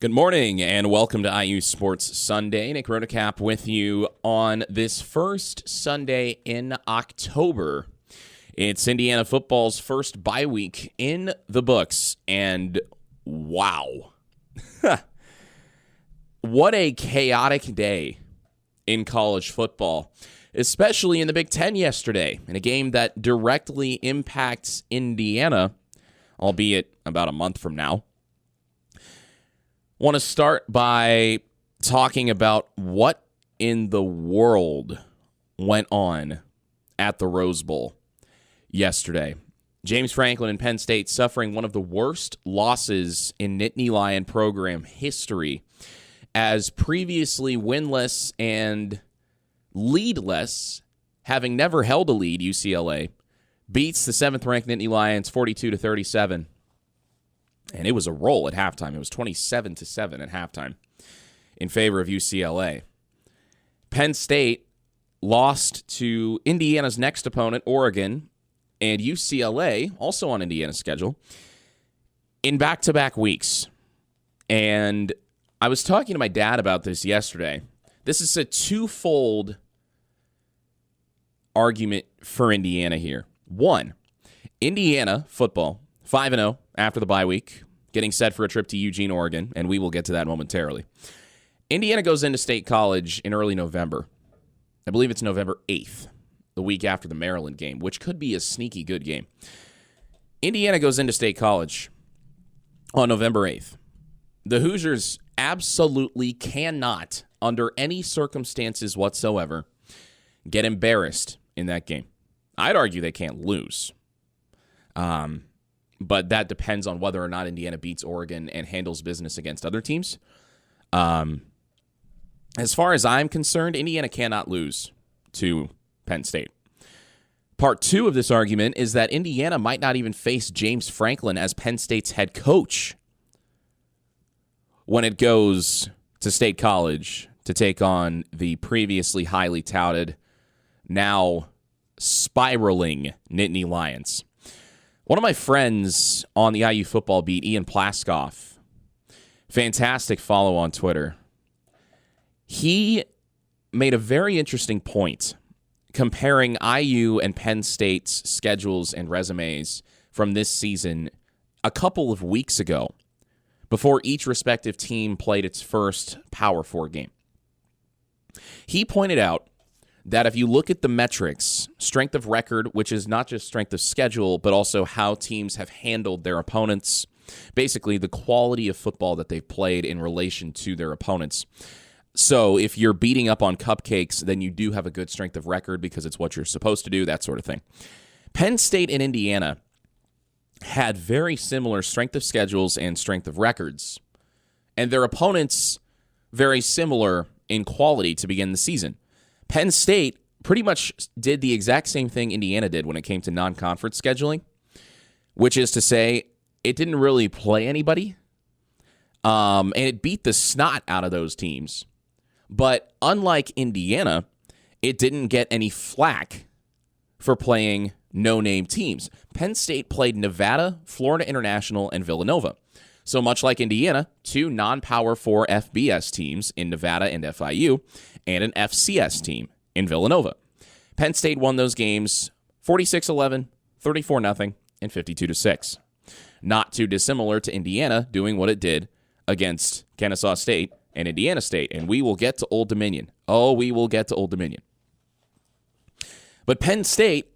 Good morning and welcome to IU Sports Sunday. Nick Rotacap with you on this first Sunday in October. It's Indiana football's first bye week in the books, and wow. What a chaotic day in college football, especially in the Big Ten yesterday, in a game that directly impacts Indiana, albeit about a month from now. Want to start by talking about what in the world went on at the Rose Bowl yesterday. James Franklin and Penn State suffering one of the worst losses in Nittany Lion program history, as previously winless and leadless, having never held a lead, UCLA beats the 7th-ranked Nittany Lions 42-37. And it was a roll at halftime. It was 27-7 at halftime in favor of UCLA. Penn State lost to Indiana's next opponent, Oregon, and UCLA, also on Indiana's schedule, in back-to-back weeks. And I was talking to my dad about this yesterday. This is a twofold argument for Indiana here. One, Indiana football, 5-0 after the bye week, getting set for a trip to Eugene, Oregon, and we will get to that momentarily. Indiana goes into State College in early November. I believe it's November 8th, the week after the Maryland game, which could be a sneaky good game. Indiana goes into State College on November 8th. The Hoosiers absolutely cannot, under any circumstances whatsoever, get embarrassed in that game. I'd argue they can't lose. But that depends on whether or not Indiana beats Oregon and handles business against other teams. As far as I'm concerned, Indiana cannot lose to Penn State. Part two of this argument is that Indiana might not even face James Franklin as Penn State's head coach when it goes to State College to take on the previously highly touted, now spiraling Nittany Lions. One of my friends on the IU football beat, Ian Plaskoff, fantastic follow on Twitter, he made a very interesting point comparing IU and Penn State's schedules and resumes from this season a couple of weeks ago, before each respective team played its first Power 4 game. He pointed out that if you look at the metrics, strength of record, which is not just strength of schedule, but also how teams have handled their opponents, basically the quality of football that they've played in relation to their opponents. So if you're beating up on cupcakes, then you do have a good strength of record because it's what you're supposed to do, that sort of thing. Penn State and Indiana had very similar strength of schedules and strength of records, and their opponents very similar in quality to begin the season. Penn State pretty much did the exact same thing Indiana did when it came to non-conference scheduling, which is to say it didn't really play anybody, and it beat the snot out of those teams. But unlike Indiana, it didn't get any flack for playing no-name teams. Penn State played Nevada, Florida International, and Villanova. So much like Indiana, two non-Power 4 FBS teams in Nevada and FIU, and an FCS team in Villanova. Penn State won those games 46-11, 34-0, and 52-6. Not too dissimilar to Indiana doing what it did against Kennesaw State and Indiana State. And we will get to Old Dominion. Oh, we will get to Old Dominion. But Penn State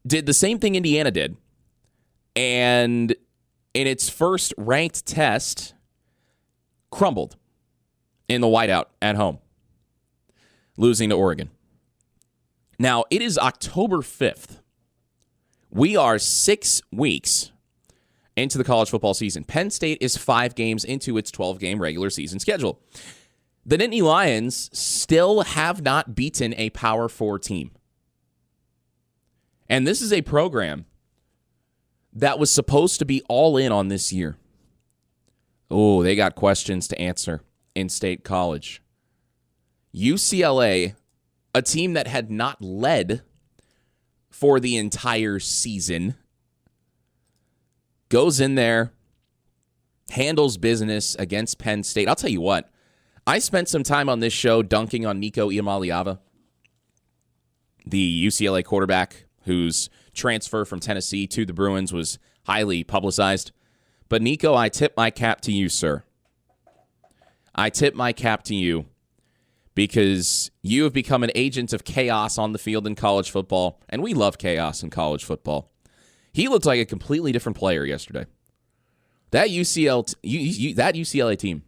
did the same thing Indiana did, and in its first ranked test, crumbled in the whiteout at home, losing to Oregon. Now, it is October 5th. We are 6 weeks into the college football season. Penn State is 5 games into its 12-game regular season schedule. The Nittany Lions still have not beaten a Power 4 team. And this is a program that was supposed to be all in on this year. Oh, they got questions to answer in State College. UCLA, a team that had not led for the entire season, goes in there handles business against Penn State. I'll tell you what, I spent some time on this show dunking on Nico Iamaleava, the UCLA quarterback whose transfer from Tennessee to the Bruins was highly publicized. But Nico, I tip my cap to you, sir. I tip my cap to you because you have become an agent of chaos on the field in college football, and we love chaos in college football. He looked like a completely different player yesterday. That UCLA team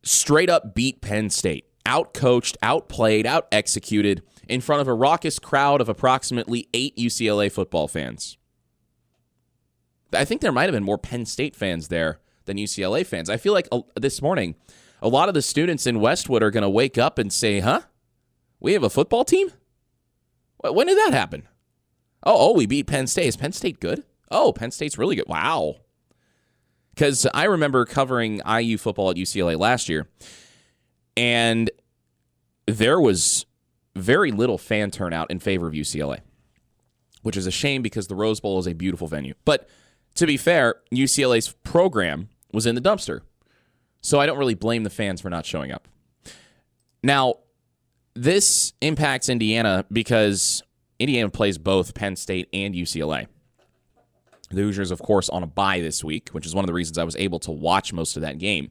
straight up beat Penn State, out-coached, outplayed, out-executed in front of a raucous crowd of approximately 8 UCLA football fans. I think there might have been more Penn State fans there than UCLA fans. I feel like this morning, a lot of the students in Westwood are going to wake up and say, huh? We have a football team? When did that happen? Oh, we beat Penn State. Is Penn State good? Oh, Penn State's really good. Wow. Because I remember covering IU football at UCLA last year, and there was very little fan turnout in favor of UCLA, which is a shame because the Rose Bowl is a beautiful venue. But to be fair, UCLA's program was in the dumpster, so I don't really blame the fans for not showing up. Now, this impacts Indiana because Indiana plays both Penn State and UCLA. The Hoosiers, of course, on a bye this week, which is one of the reasons I was able to watch most of that game,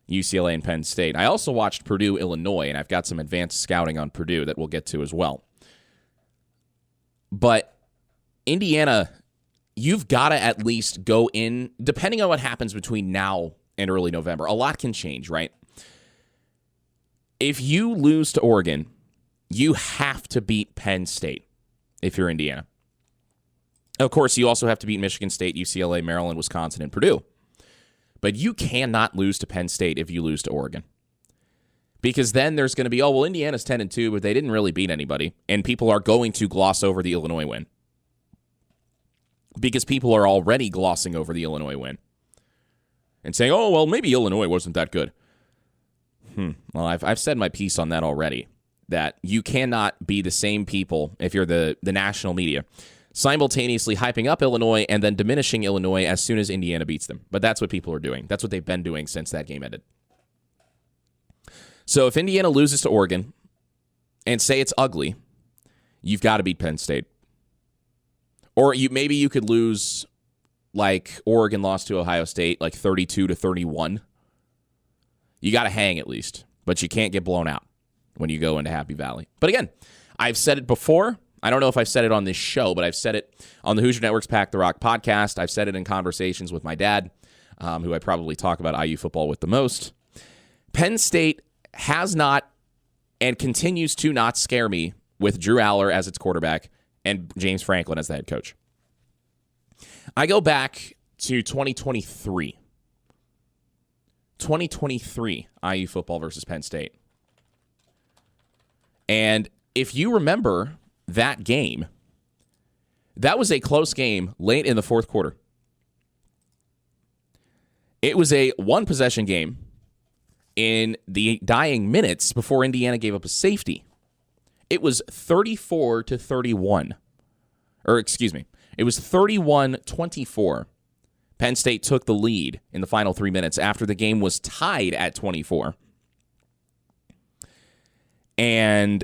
UCLA and Penn State. I also watched Purdue, Illinois, and I've got some advanced scouting on Purdue that we'll get to as well. But Indiana, you've got to at least go in, depending on what happens between now and early November. A lot can change, right? If you lose to Oregon, you have to beat Penn State if you're Indiana. Of course, you also have to beat Michigan State, UCLA, Maryland, Wisconsin, and Purdue. But you cannot lose to Penn State if you lose to Oregon. Because then there's going to be, oh, well, Indiana's 10-2, but they didn't really beat anybody. And people are going to gloss over the Illinois win. Because people are already glossing over the Illinois win. And saying, oh, well, maybe Illinois wasn't that good. Well, I've said my piece on that already. That you cannot be the same people, if you're the national media, simultaneously hyping up Illinois and then diminishing Illinois as soon as Indiana beats them. But that's what people are doing. That's what they've been doing since that game ended. So if Indiana loses to Oregon and say it's ugly, you've got to beat Penn State. Or maybe you could lose like Oregon lost to Ohio State, like 32-31. You got to hang at least, but you can't get blown out when you go into Happy Valley. But again, I've said it before. I don't know if I've said it on this show, but I've said it on the Hoosier Network's Pack the Rock podcast. I've said it in conversations with my dad, who I probably talk about IU football with the most. Penn State has not and continues to not scare me with Drew Aller as its quarterback and James Franklin as the head coach. I go back to 2023. 2023 IU football versus Penn State. And if you remember that game, that was a close game late in the fourth quarter. It was a one-possession game in the dying minutes before Indiana gave up a safety. It was 34-31. Or, excuse me, it was 31-24. Penn State took the lead in the final 3 minutes after the game was tied at 24. And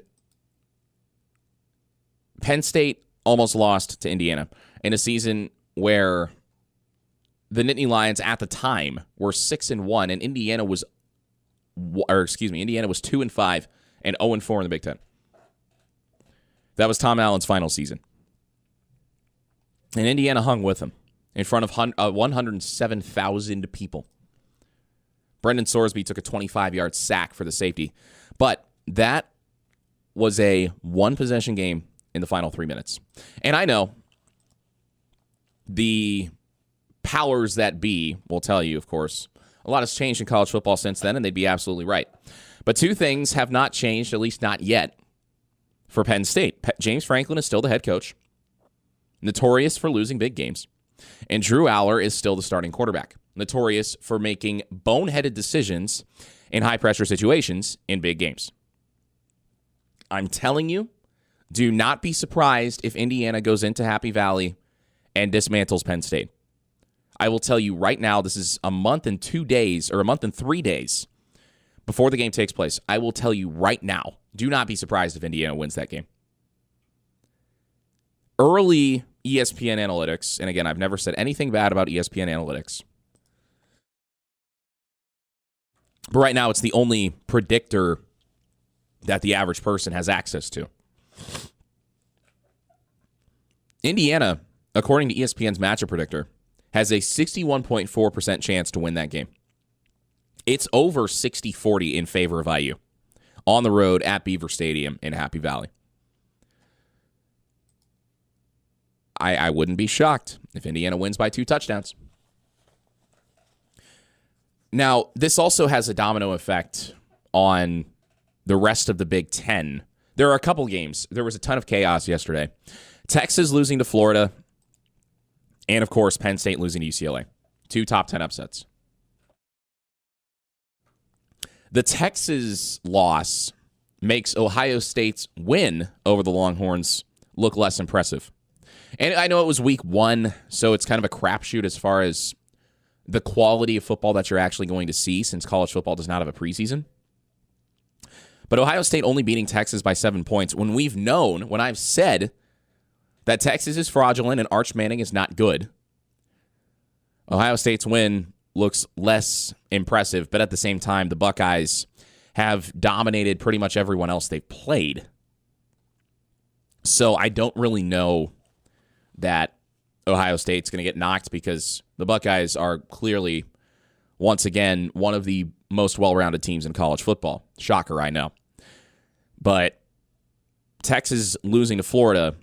Penn State almost lost to Indiana in a season where the Nittany Lions at the time were 6-1, and Indiana was 2-5 and 0-4 in the Big Ten. That was Tom Allen's final season. And Indiana hung with him in front of 107,000 people. Brendan Sorsby took a 25-yard sack for the safety. But that was a one-possession game in the final 3 minutes. And I know the powers that be will tell you, of course, a lot has changed in college football since then, and they'd be absolutely right. But two things have not changed, at least not yet, for Penn State. James Franklin is still the head coach, notorious for losing big games. And Drew Aller is still the starting quarterback, notorious for making boneheaded decisions in high-pressure situations in big games. I'm telling you, do not be surprised if Indiana goes into Happy Valley and dismantles Penn State. I will tell you right now, this is a month and 2 days, or a month and 3 days before the game takes place. I will tell you right now, do not be surprised if Indiana wins that game. Early ESPN analytics, and again, I've never said anything bad about ESPN analytics, but right now it's the only predictor that the average person has access to. Indiana, according to ESPN's matchup predictor, has a 61.4% chance to win that game. It's over 60-40 in favor of IU on the road at Beaver Stadium in Happy Valley. I wouldn't be shocked if Indiana wins by 2 touchdowns. Now, this also has a domino effect on the rest of the Big Ten. There are a couple games. There was a ton of chaos yesterday. Texas losing to Florida, and, of course, Penn State losing to UCLA. 2 top 10 upsets. The Texas loss makes Ohio State's win over the Longhorns look less impressive. And I know it was week 1, so it's kind of a crapshoot as far as the quality of football that you're actually going to see, since college football does not have a preseason. But Ohio State only beating Texas by 7 points when when I've said that Texas is fraudulent and Arch Manning is not good. Ohio State's win looks less impressive, but at the same time, the Buckeyes have dominated pretty much everyone else they've played. So I don't really know that Ohio State's going to get knocked, because the Buckeyes are clearly, once again, one of the most well-rounded teams in college football. Shocker, I know. But Texas losing to Florida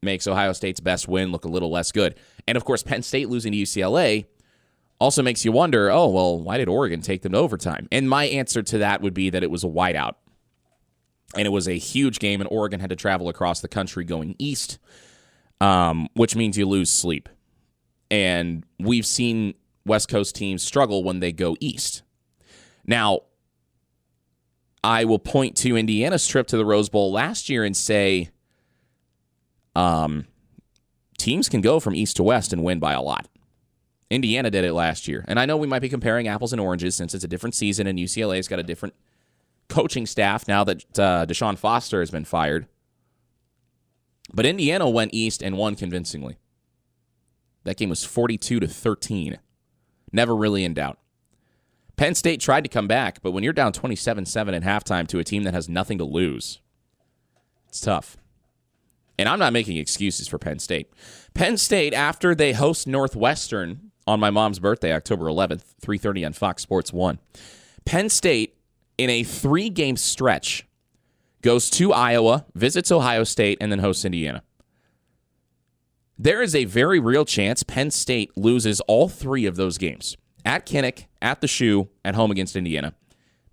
makes Ohio State's best win look a little less good. And, of course, Penn State losing to UCLA also makes you wonder, oh, well, why did Oregon take them to overtime? And my answer to that would be that it was a whiteout. And it was a huge game, and Oregon had to travel across the country going east, which means you lose sleep. And we've seen West Coast teams struggle when they go east. Now, I will point to Indiana's trip to the Rose Bowl last year and say, teams can go from east to west and win by a lot. Indiana did it last year. And I know we might be comparing apples and oranges since it's a different season and UCLA's got a different coaching staff now that Deshaun Foster has been fired. But Indiana went east and won convincingly. That game was 42-13. Never really in doubt. Penn State tried to come back, but when you're down 27-7 at halftime to a team that has nothing to lose, it's tough. And I'm not making excuses for Penn State. Penn State, after they host Northwestern on my mom's birthday, October 11th, 3:30 on Fox Sports 1, Penn State, in a 3-game stretch, goes to Iowa, visits Ohio State, and then hosts Indiana. There is a very real chance Penn State loses all 3 of those games. At Kinnick, at the Shoe, at home against Indiana.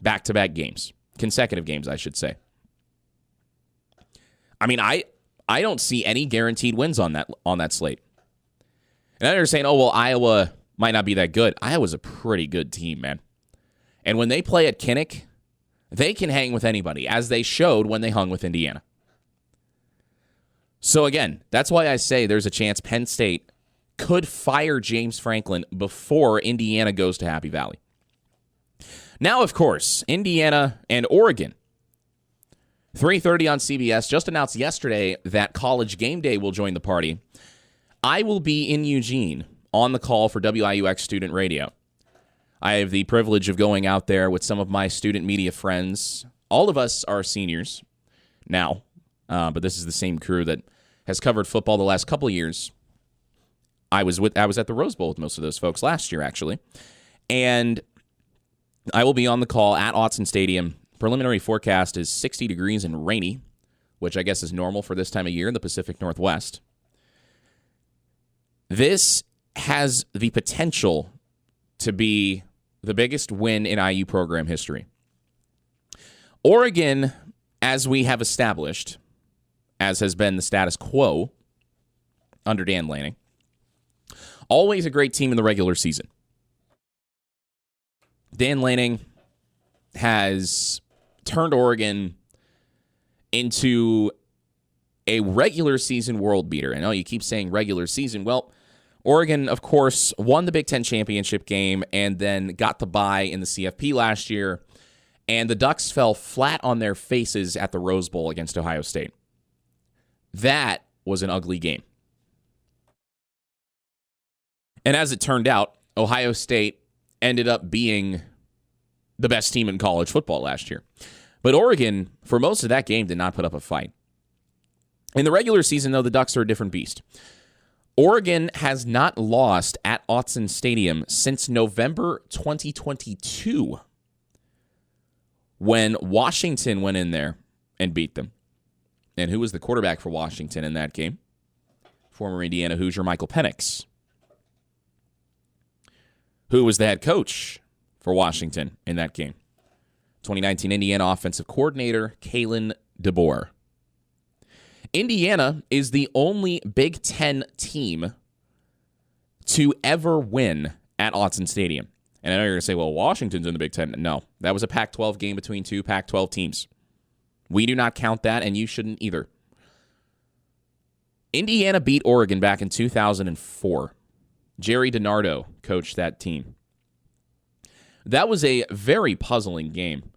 Back-to-back games. Consecutive games, I should say. I mean, I don't see any guaranteed wins on that slate. And I understand, oh, well, Iowa might not be that good. Iowa's a pretty good team, man. And when they play at Kinnick, they can hang with anybody, as they showed when they hung with Indiana. So again, that's why I say there's a chance Penn State could fire James Franklin before Indiana goes to Happy Valley. Now, of course, Indiana and Oregon. 3:30 on CBS just announced yesterday that College Game Day will join the party. I will be in Eugene on the call for WIUX Student Radio. I have the privilege of going out there with some of my student media friends. All of us are seniors now, but this is the same crew that has covered football the last couple of years. I was at the Rose Bowl with most of those folks last year, actually. And I will be on the call at Autzen Stadium. Preliminary forecast is 60 degrees and rainy, which I guess is normal for this time of year in the Pacific Northwest. This has the potential to be the biggest win in IU program history. Oregon, as we have established, as has been the status quo under Dan Lanning, always a great team in the regular season. Dan Lanning has turned Oregon into a regular season world beater. I know you keep saying regular season. Well, Oregon, of course, won the Big Ten championship game and then got the bye in the CFP last year, and the Ducks fell flat on their faces at the Rose Bowl against Ohio State. That was an ugly game. And as it turned out, Ohio State ended up being the best team in college football last year. But Oregon, for most of that game, did not put up a fight. In the regular season, though, the Ducks are a different beast. Oregon has not lost at Autzen Stadium since November 2022, when Washington went in there and beat them. And who was the quarterback for Washington in that game? Former Indiana Hoosier Michael Penix. Who was the head coach for Washington in that game? 2019 Indiana offensive coordinator Kalen DeBoer. Indiana is the only Big Ten team to ever win at Autzen Stadium. And I know you're going to say, well, Washington's in the Big Ten. No, that was a Pac-12 game between two Pac-12 teams. We do not count that, and you shouldn't either. Indiana beat Oregon back in 2004. Jerry DiNardo coached that team. That was a very puzzling game.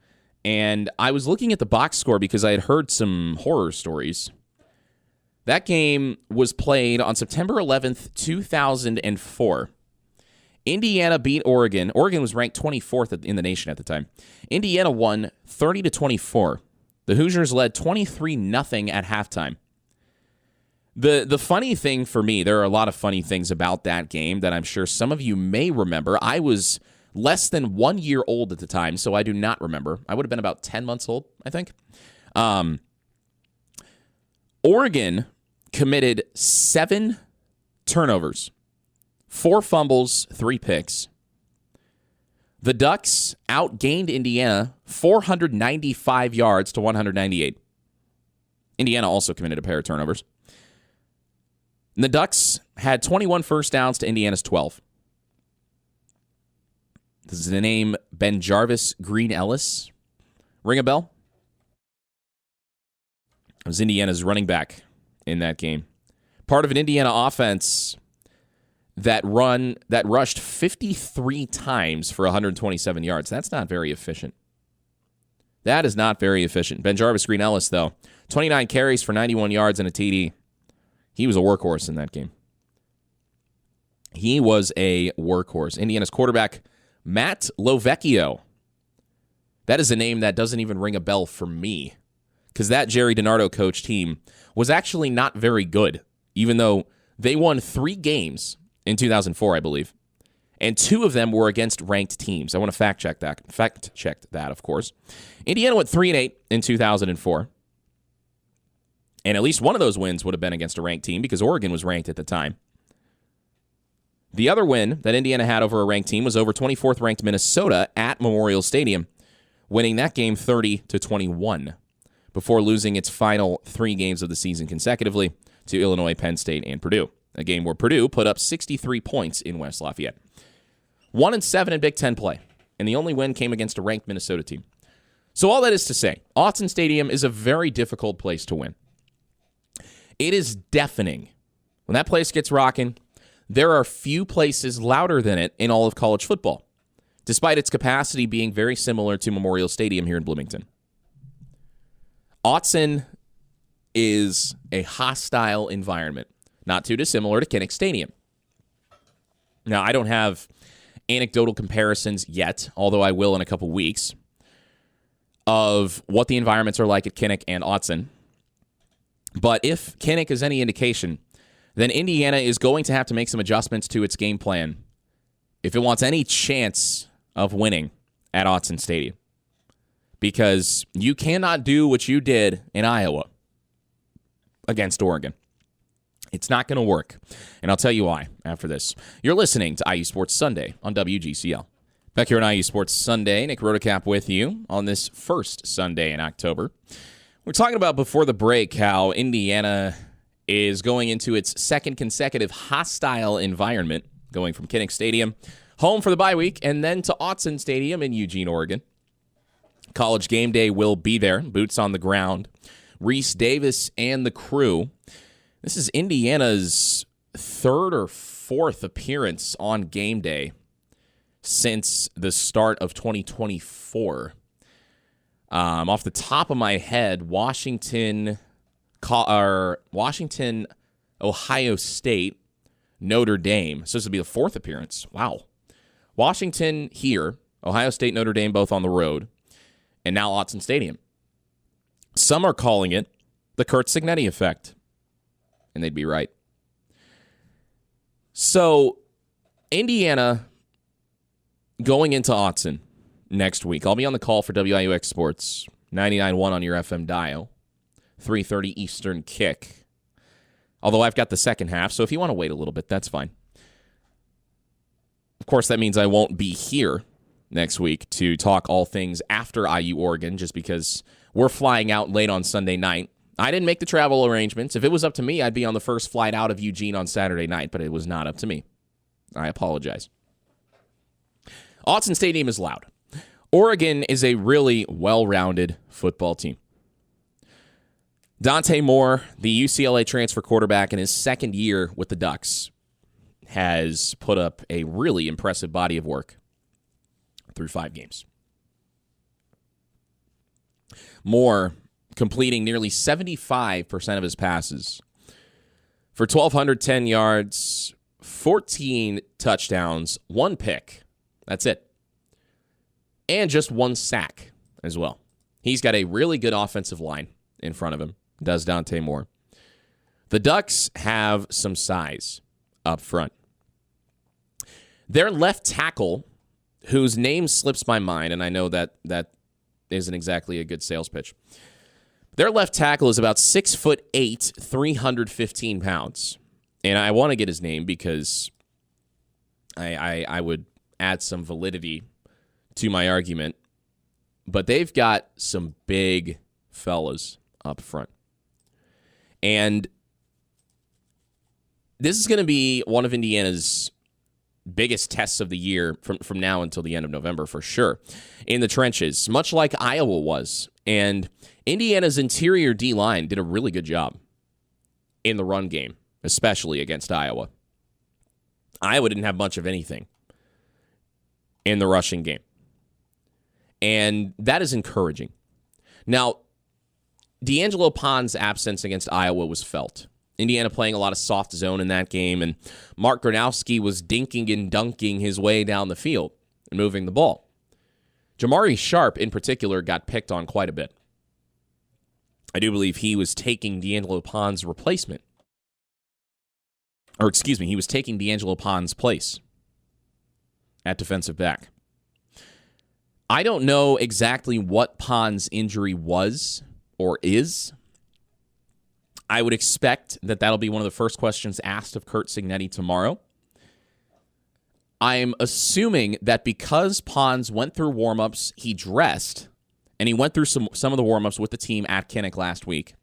And I was looking at the box score because I had heard some horror stories. That game was played on September 11th, 2004. Indiana beat Oregon. Oregon was ranked 24th in the nation at the time. Indiana won 30-24. The Hoosiers led 23-0 at halftime. The funny thing for me, there are a lot of funny things about that game that I'm sure some of you may remember. I was less than 1 year old at the time, so I do not remember. I would have been about 10 months old, I think. Oregon committed 7 turnovers, 4 fumbles, 3 picks. The Ducks outgained Indiana 495 yards to 198. Indiana also committed a pair of turnovers. And the Ducks had 21 first downs to Indiana's 12. This is the name BenJarvus Green-Ellis. Ring a bell? It was Indiana's running back in that game. Part of an Indiana offense that rushed 53 times for 127 yards. That's not very efficient. That is not very efficient. BenJarvus Green-Ellis, though, 29 carries for 91 yards and a TD. He was a workhorse in that game. He was a workhorse. Indiana's quarterback, Matt Lovecchio. That is a name that doesn't even ring a bell for me, because that Jerry DiNardo coach team was actually not very good, even though they won 3 games in 2004, I believe, and 2 of them were against ranked teams. I want to fact check that, of course. Indiana went 3-8 in 2004, and at least one of those wins would have been against a ranked team because Oregon was ranked at the time. The other win that Indiana had over a ranked team was over 24th ranked Minnesota at Memorial Stadium, winning that game 30-21 before losing its final 3 games of the season consecutively to Illinois, Penn State, and Purdue. A game where Purdue put up 63 points in West Lafayette. 1-7 in Big Ten play, and the only win came against a ranked Minnesota team. So all that is to say, Autzen Stadium is a very difficult place to win. It is deafening. When that place gets rocking, there are few places louder than it in all of college football, despite its capacity being very similar to Memorial Stadium here in Bloomington. Autzen is a hostile environment, not too dissimilar to Kinnick Stadium. Now, I don't have anecdotal comparisons yet, although I will in a couple weeks, of what the environments are like at Kinnick and Autzen. But if Kinnick is any indication, then Indiana is going to have to make some adjustments to its game plan if it wants any chance of winning at Autzen Stadium. Because you cannot do what you did in Iowa against Oregon. It's not going to work. And I'll tell you why after this. You're listening to IU Sports Sunday on WGCL. Back here on IU Sports Sunday, Nick Rotocap with you on this first Sunday in October. We're talking about before the break how Indiana is going into its second consecutive hostile environment, going from Kinnick Stadium, home for the bye week, and then to Autzen Stadium in Eugene, Oregon. College game day will be there, boots on the ground. Reese Davis and the crew. This is Indiana's third or 4th appearance on game day since the start of 2024. Off the top of my head, Washington, Ohio State, Notre Dame. So this would be the 4th appearance. Wow. Washington here, Ohio State, Notre Dame, both on the road, and now Autzen Stadium. Some are calling it the Curt Cignetti effect, and they'd be right. So, Indiana going into Autzen next week. I'll be on the call for WIUX Sports, 99.1 on your FM dial, 3:30 Eastern kick. Although I've got the second half, so if you want to wait a little bit, that's fine. Of course, that means I won't be here next week to talk all things after IU Oregon, just because we're flying out late on Sunday night. I didn't make the travel arrangements. If it was up to me, I'd be on the first flight out of Eugene on Saturday night, but it was not up to me. I apologize. Autzen Stadium is loud. Oregon is a really well-rounded football team. Dante Moore, the UCLA transfer quarterback in his second year with the Ducks, has put up a really impressive body of work through 5 games. Moore completing nearly 75% of his passes for 1,210 yards, 14 touchdowns, 1 pick. That's it. And just 1 sack as well. He's got a really good offensive line in front of him, does Dante Moore. The Ducks have some size up front. Their left tackle, whose name slips my mind, and I know that isn't exactly a good sales pitch. Their left tackle is about 6'8", 315 pounds. And I want to get his name because I would add some validity to my argument. But they've got some big fellas up front. And this is going to be one of Indiana's biggest tests of the year from now until the end of November for sure in the trenches, much like Iowa was. And Indiana's interior D-line did a really good job in the run game, especially against Iowa. Iowa didn't have much of anything in the rushing game. And that is encouraging. Now, D'Angelo Pon's absence against Iowa was felt. Indiana playing a lot of soft zone in that game, and Mark Gronowski was dinking and dunking his way down the field and moving the ball. Jamari Sharp, in particular, got picked on quite a bit. I do believe he was taking D'Angelo Pon's replacement. Or, excuse me, he was taking D'Angelo Pon's place at defensive back. I don't know exactly what Pon's injury was or is. I would expect that that'll be one of the first questions asked of Curt Cignetti tomorrow. I'm assuming that because Pons went through warm-ups, he dressed, and he went through some of the warm-ups with the team at Kinnick last week,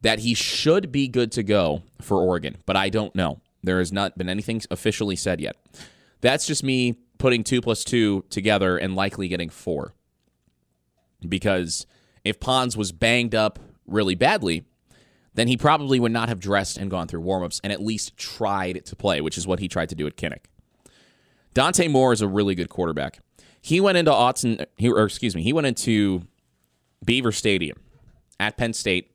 that he should be good to go for Oregon. But I don't know. There has not been anything officially said yet. That's just me putting 2 plus 2 together and likely getting 4. Because if Pons was banged up really badly, then he probably would not have dressed and gone through warmups and at least tried to play, which is what he tried to do at Kinnick. Dante Moore is a really good quarterback. He went into he went into Beaver Stadium at Penn State,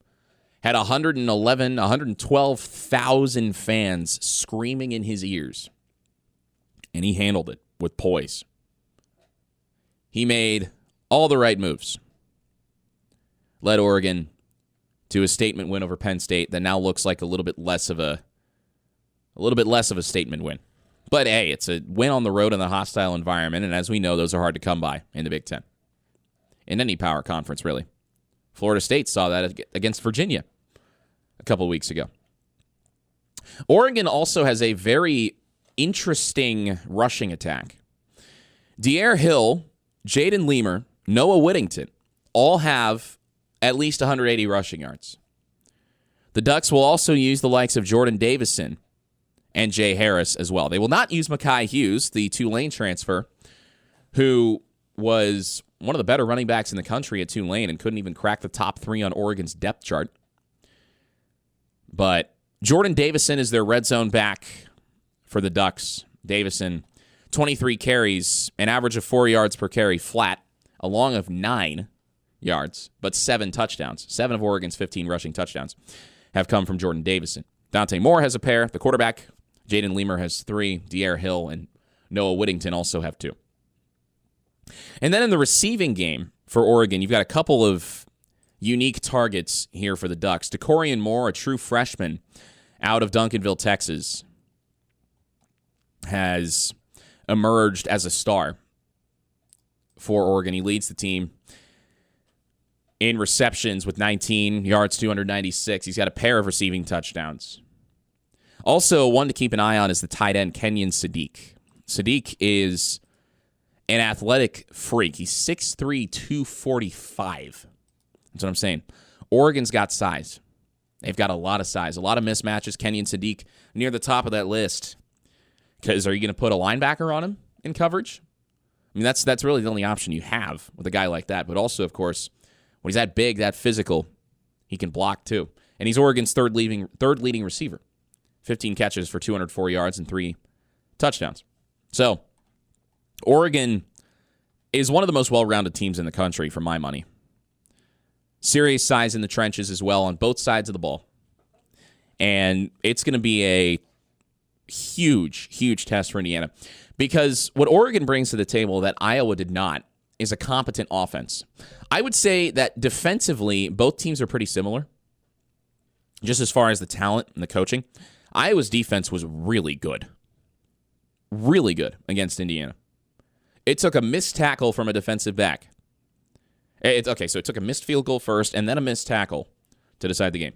had 112,000 fans screaming in his ears, and he handled it with poise. He made all the right moves. Led Oregon to a statement win over Penn State that now looks like a little bit less of a statement win. But hey, it's a win on the road in a hostile environment, and as we know, those are hard to come by in the Big Ten. In any power conference, really. Florida State saw that against Virginia a couple of weeks ago. Oregon also has a very interesting rushing attack. D'Air Hill, Jaden Leamer, Noah Whittington all have at least 180 rushing yards. The Ducks will also use the likes of Jordan Davison and Jay Harris as well. They will not use Mekhi Hughes, the Tulane transfer, who was one of the better running backs in the country at Tulane and couldn't even crack the top 3 on Oregon's depth chart. But Jordan Davison is their red zone back for the Ducks. Davison, 23 carries, an average of 4 yards per carry flat, a long of 9 yards, but 7 touchdowns. 7 of Oregon's 15 rushing touchdowns have come from Jordan Davison. Dante Moore has a pair. The quarterback, Jaden Leamer, has 3. D'Air Hill and Noah Whittington also have 2. And then in the receiving game for Oregon, you've got a couple of unique targets here for the Ducks. DeCorian Moore, a true freshman out of Duncanville, Texas, has emerged as a star for Oregon. He leads the team in receptions with 19 yards, 296. He's got a pair of receiving touchdowns. Also, one to keep an eye on is the tight end, Kenyon Sadiq. Sadiq is an athletic freak. He's 6'3", 245. That's what I'm saying. Oregon's got size. They've got a lot of size, a lot of mismatches. Kenyon Sadiq near the top of that list. Because are you going to put a linebacker on him in coverage? I mean, that's really the only option you have with a guy like that. But also, of course, when he's that big, that physical, he can block too. And he's Oregon's third leading receiver. 15 catches for 204 yards and 3 touchdowns. So, Oregon is one of the most well-rounded teams in the country, for my money. Serious size in the trenches as well on both sides of the ball. And it's going to be a huge, huge test for Indiana. Because what Oregon brings to the table that Iowa did not is a competent offense. I would say that defensively, both teams are pretty similar, just as far as the talent and the coaching. Iowa's defense was really good against Indiana. It took a missed tackle from a defensive back. So it took a missed field goal first and then a missed tackle to decide the game.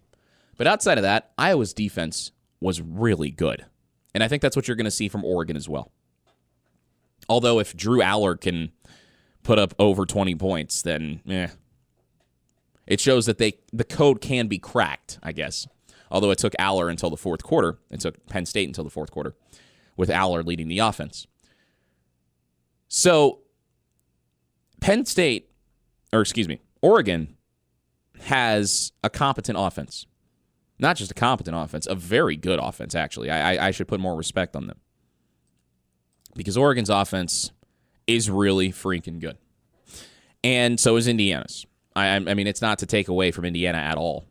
But outside of that, Iowa's defense was really good. And I think that's what you're going to see from Oregon as well. Although if Drew Aller can put up over 20 points, then it shows that the code can be cracked, I guess. Although it took Aller until the fourth quarter. It took Penn State until the fourth quarter with Aller leading the offense. So Oregon has a competent offense. Not just a competent offense, a very good offense, actually. I should put more respect on them. Because Oregon's offense is really freaking good. And so is Indiana's. I mean, it's not to take away from Indiana at all.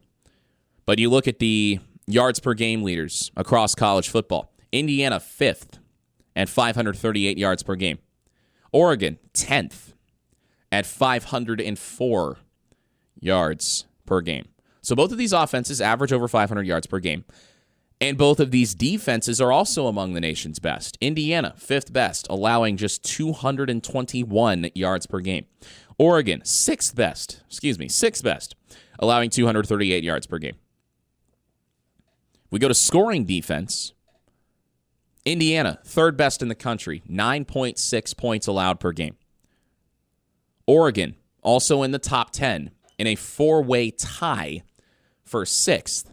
But you look at the yards per game leaders across college football. Indiana, 5th at 538 yards per game. Oregon, 10th at 504 yards per game. So both of these offenses average over 500 yards per game. And both of these defenses are also among the nation's best. Indiana, 5th best, allowing just 221 yards per game. Oregon, 6th best, allowing 238 yards per game. We go to scoring defense. Indiana, 3rd best in the country, 9.6 points allowed per game. Oregon, also in the top 10, in a 4-way tie for 6th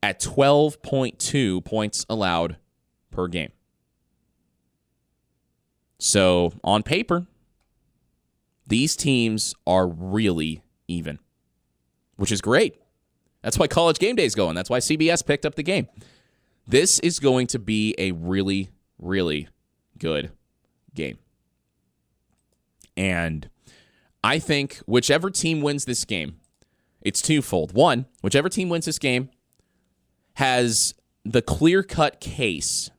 at 12.2 points allowed per game. So, on paper, these teams are really even, which is great. That's why College Game Day is going. That's why CBS picked up the game. This is going to be a really, really good game. And I think whichever team wins this game, it's twofold. One, whichever team wins this game has the clear-cut case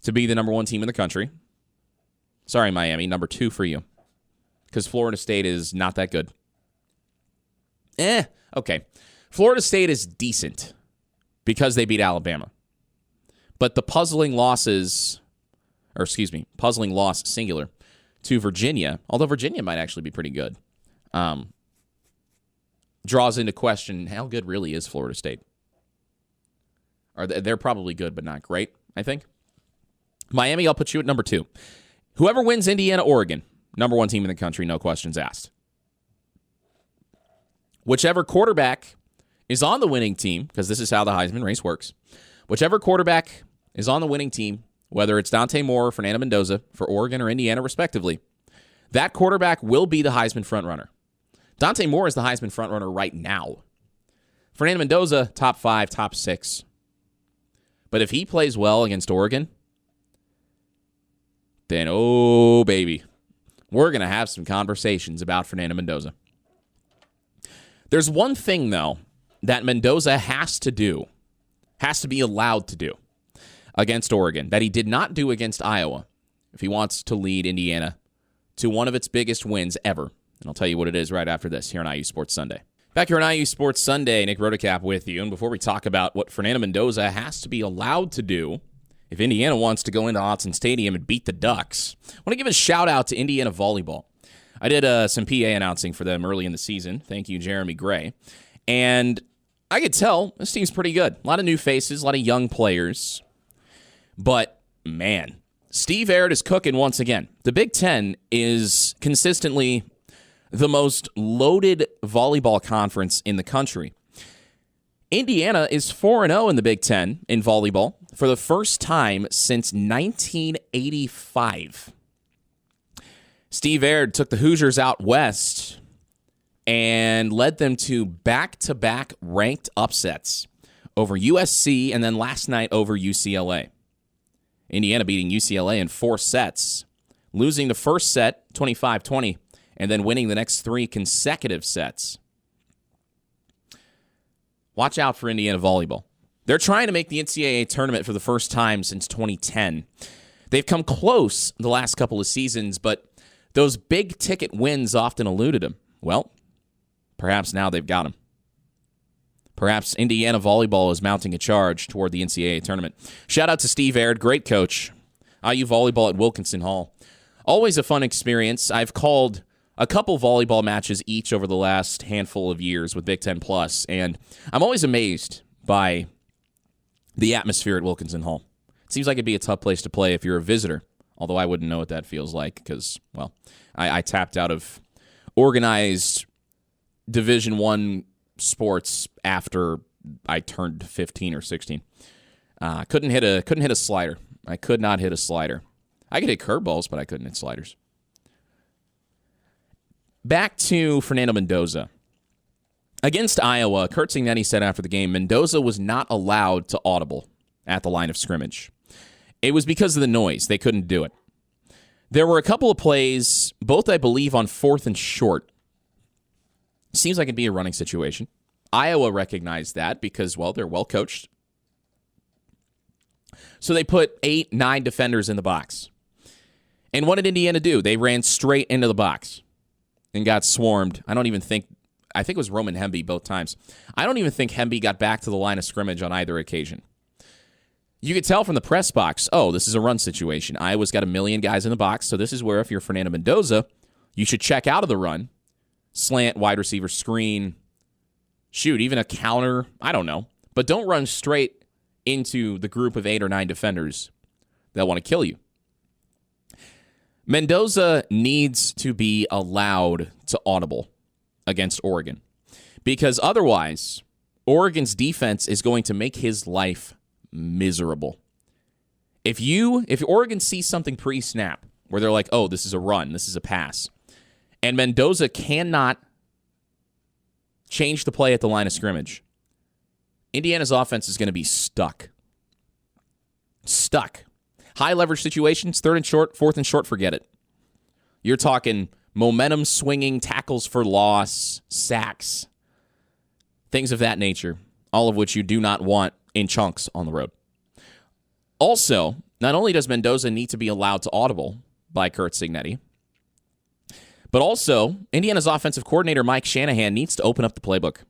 to be the number 1 team in the country. Sorry, Miami, number 2 for you. Because Florida State is not that good. Okay. Florida State is decent because they beat Alabama. But the puzzling loss, singular, to Virginia, although Virginia might actually be pretty good, draws into question how good really is Florida State. They're probably good, but not great, I think. Miami, I'll put you at number 2. Whoever wins Indiana, Oregon, number 1 team in the country, no questions asked. Whichever quarterback is on the winning team, because this is how the Heisman race works, whichever quarterback is on the winning team, whether it's Dante Moore or Fernando Mendoza for Oregon or Indiana, respectively, that quarterback will be the Heisman frontrunner. Dante Moore is the Heisman frontrunner right now. Fernando Mendoza, top 5, top 6. But if he plays well against Oregon, then, oh, baby, we're going to have some conversations about Fernando Mendoza. There's one thing, though, that Mendoza has to be allowed to do against Oregon that he did not do against Iowa if he wants to lead Indiana to one of its biggest wins ever. And I'll tell you what it is right after this here on IU Sports Sunday. Back here on IU Sports Sunday, Nick Rotocap with you. And before we talk about what Fernando Mendoza has to be allowed to do if Indiana wants to go into Autzen Stadium and beat the Ducks, I want to give a shout-out to Indiana Volleyball. I did some PA announcing for them early in the season. Thank you, Jeremy Gray. And I could tell this team's pretty good. A lot of new faces, a lot of young players. But, man, Steve Aird is cooking once again. The Big Ten is consistently the most loaded volleyball conference in the country. Indiana is 4-0 in the Big Ten in volleyball for the first time since 1985. Steve Aird took the Hoosiers out west and led them to back-to-back ranked upsets over USC and then last night over UCLA. Indiana beating UCLA in 4 sets, losing the first set 25-20, and then winning the next 3 consecutive sets. Watch out for Indiana volleyball. They're trying to make the NCAA tournament for the first time since 2010. They've come close the last couple of seasons, but those big-ticket wins often eluded them. Well, perhaps now they've got them. Perhaps Indiana volleyball is mounting a charge toward the NCAA tournament. Shout out to Steve Aird, great coach. IU volleyball at Wilkinson Hall. Always a fun experience. I've called a couple volleyball matches each over the last handful of years with Big Ten Plus, and I'm always amazed by the atmosphere at Wilkinson Hall. It seems like it'd be a tough place to play if you're a visitor, although I wouldn't know what that feels like because, well, I tapped out of organized Division I sports after I turned 15 or 16. Couldn't hit a slider. I could not hit a slider. I could hit curveballs, but I couldn't hit sliders. Back to Fernando Mendoza. Against Iowa, Curt Cignetti said after the game, Mendoza was not allowed to audible at the line of scrimmage. It was because of the noise. They couldn't do it. There were a couple of plays, both I believe on 4th and short. Seems like it'd be a running situation. Iowa recognized that because, well, they're well coached. So they put 8, 9 defenders in the box. And what did Indiana do? They ran straight into the box and got swarmed. I think it was Roman Hemby both times. I don't even think Hemby got back to the line of scrimmage on either occasion. You could tell from the press box, oh, this is a run situation. Iowa's got a million guys in the box, so this is where if you're Fernando Mendoza, you should check out of the run. Slant, wide receiver screen, shoot, even a counter, I don't know. But don't run straight into the group of 8 or 9 defenders that want to kill you. Mendoza needs to be allowed to audible against Oregon because otherwise, Oregon's defense is going to make his life miserable. If Oregon sees something pre-snap where they're like, oh, this is a run, this is a pass, and Mendoza cannot change the play at the line of scrimmage, Indiana's offense is going to be stuck. High leverage situations, 3rd and short, 4th and short, forget it. You're talking momentum swinging, tackles for loss, sacks, things of that nature, all of which you do not want in chunks on the road. Also, not only does Mendoza need to be allowed to audible by Curt Cignetti, but also Indiana's offensive coordinator Mike Shanahan needs to open up the playbook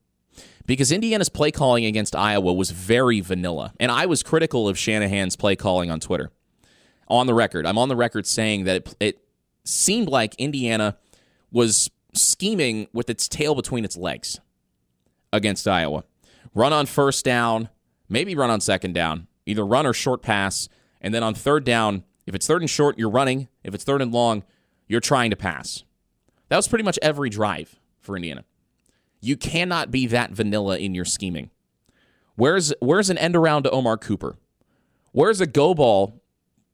because Indiana's play calling against Iowa was very vanilla, and I was critical of Shanahan's play calling on Twitter. On the record, I'm on the record saying that it seemed like Indiana was scheming with its tail between its legs against Iowa. Run on 1st down, maybe run on 2nd down, either run or short pass, and then on 3rd down, if it's 3rd and short, you're running. If it's 3rd and long, you're trying to pass. That was pretty much every drive for Indiana. You cannot be that vanilla in your scheming. Where's an end around to Omar Cooper? Where's a go ball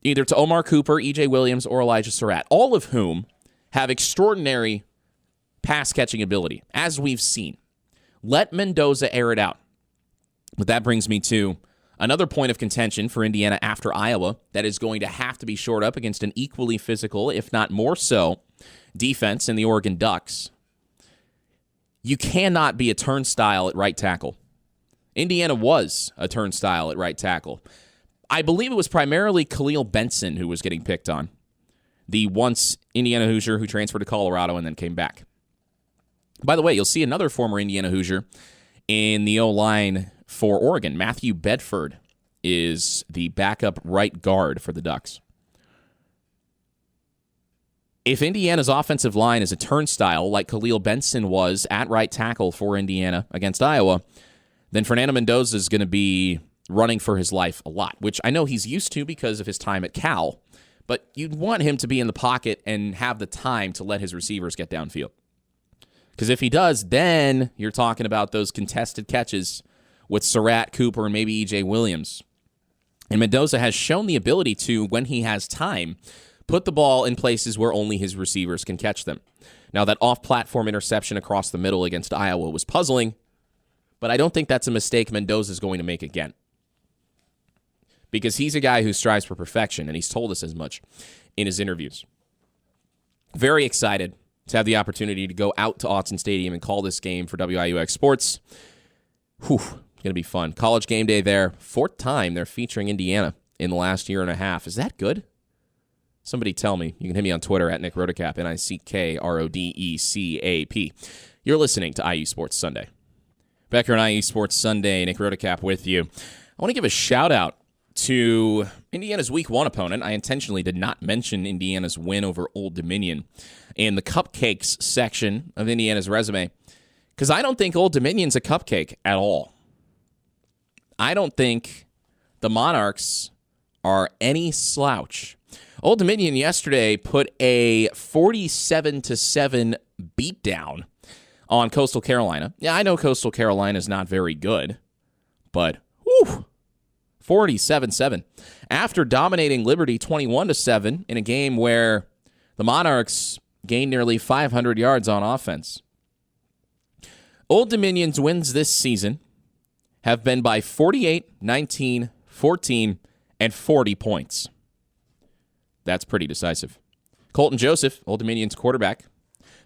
either to Omar Cooper, E.J. Williams, or Elijah Surratt, all of whom have extraordinary pass-catching ability, as we've seen. Let Mendoza air it out. But that brings me to Another point of contention for Indiana after Iowa that is going to have to be shored up against an equally physical, if not more so, defense in the Oregon Ducks. You cannot be a turnstile at right tackle. Indiana was a turnstile at right tackle. I believe it was primarily Khalil Benson who was getting picked on, the once Indiana Hoosier who transferred to Colorado and then came back. By the way, you'll see another former Indiana Hoosier in the O-line for Oregon. Matthew Bedford is the backup right guard for the Ducks. If Indiana's offensive line is a turnstile like Khalil Benson was at right tackle for Indiana against Iowa, then Fernando Mendoza is going to be running for his life a lot, which I know he's used to because of his time at Cal, but you'd want him to be in the pocket and have the time to let his receivers get downfield. Because if he does, then you're talking about those contested catches with Surratt, Cooper, and maybe E.J. Williams. And Mendoza has shown the ability to, when he has time, put the ball in places where only his receivers can catch them. Now, that off-platform interception across the middle against Iowa was puzzling, but I don't think that's a mistake Mendoza is going to make again. Because he's a guy who strives for perfection, and he's told us as much in his interviews. Very excited to have the opportunity to go out to Autzen Stadium and call this game for WIUX Sports. Whew, it's going to be fun. College game day there. 4th time they're featuring Indiana in the last year and a half. Is that good? Somebody tell me. You can hit me on Twitter at Nick Rodecap, NickRodecap. You're listening to IU Sports Sunday. Back here on IU Sports Sunday, Nick Rodecap with you. I want to give a shout-out to Indiana's Week 1 opponent. I intentionally did not mention Indiana's win over Old Dominion in the cupcakes section of Indiana's resume, because I don't think Old Dominion's a cupcake at all. I don't think the Monarchs are any slouch. Old Dominion yesterday put a 47-7 beatdown on Coastal Carolina. Yeah, I know Coastal Carolina is not very good, but 47-7. After dominating Liberty 21-7 in a game where the Monarchs gained nearly 500 yards on offense. Old Dominion's wins this season have been by 48, 19, 14, and 40 points. That's pretty decisive. Colton Joseph, Old Dominion's quarterback,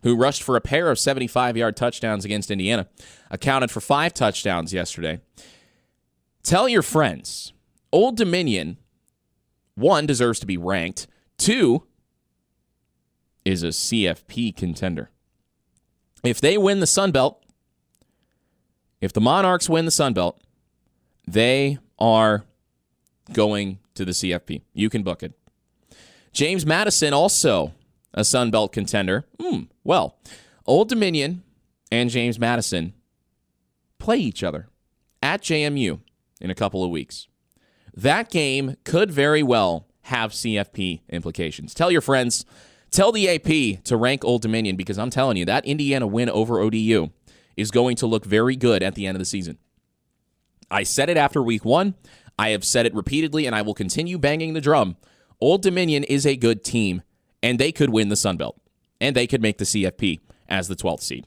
who rushed for a pair of 75-yard touchdowns against Indiana, accounted for 5 touchdowns yesterday. Tell your friends, Old Dominion, 1, deserves to be ranked, 2, is a CFP contender. If they win the Sun Belt, if the Monarchs win the Sun Belt, they are going to the CFP. You can book it. James Madison, also a Sun Belt contender. Well, Old Dominion and James Madison play each other at JMU in a couple of weeks. That game could very well have CFP implications. Tell your friends, tell the AP to rank Old Dominion, because I'm telling you, that Indiana win over ODU is going to look very good at the end of the season. I said it after week 1. I have said it repeatedly, and I will continue banging the drum. Old Dominion is a good team, and they could win the Sun Belt, and they could make the CFP as the 12th seed.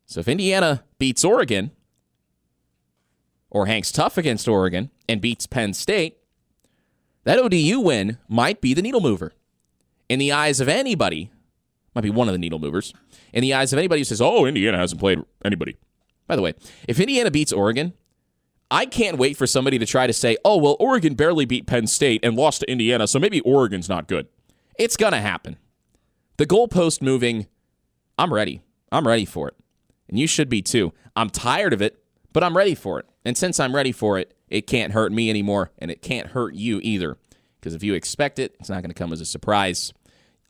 So if Indiana beats Oregon, or hangs tough against Oregon, and beats Penn State, that ODU win might be the needle mover. In the eyes of anybody, might be one of the needle movers, in the eyes of anybody who says, oh, Indiana hasn't played anybody. By the way, if Indiana beats Oregon, I can't wait for somebody to try to say, oh, well, Oregon barely beat Penn State and lost to Indiana, so maybe Oregon's not good. It's going to happen. The goalpost moving, I'm ready. I'm ready for it. And you should be too. I'm tired of it, but I'm ready for it. And since I'm ready for it, it can't hurt me anymore, and it can't hurt you either. Because if you expect it, it's not going to come as a surprise.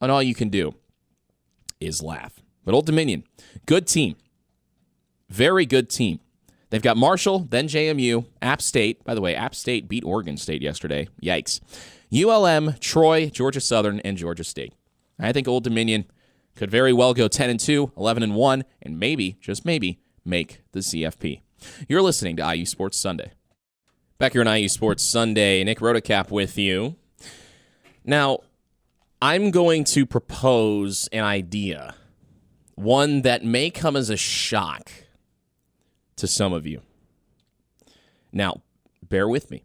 And all you can do is laugh. But Old Dominion, good team. Very good team. They've got Marshall, then JMU, App State. By the way, App State beat Oregon State yesterday. Yikes. ULM, Troy, Georgia Southern, and Georgia State. I think Old Dominion could very well go 10-2, 11-1, and maybe, just maybe, make the CFP. You're listening to IU Sports Sunday. Back here on IU Sports Sunday, Nick Rodecap with you. Now, I'm going to propose an idea, one that may come as a shock to some of you. Now, bear with me.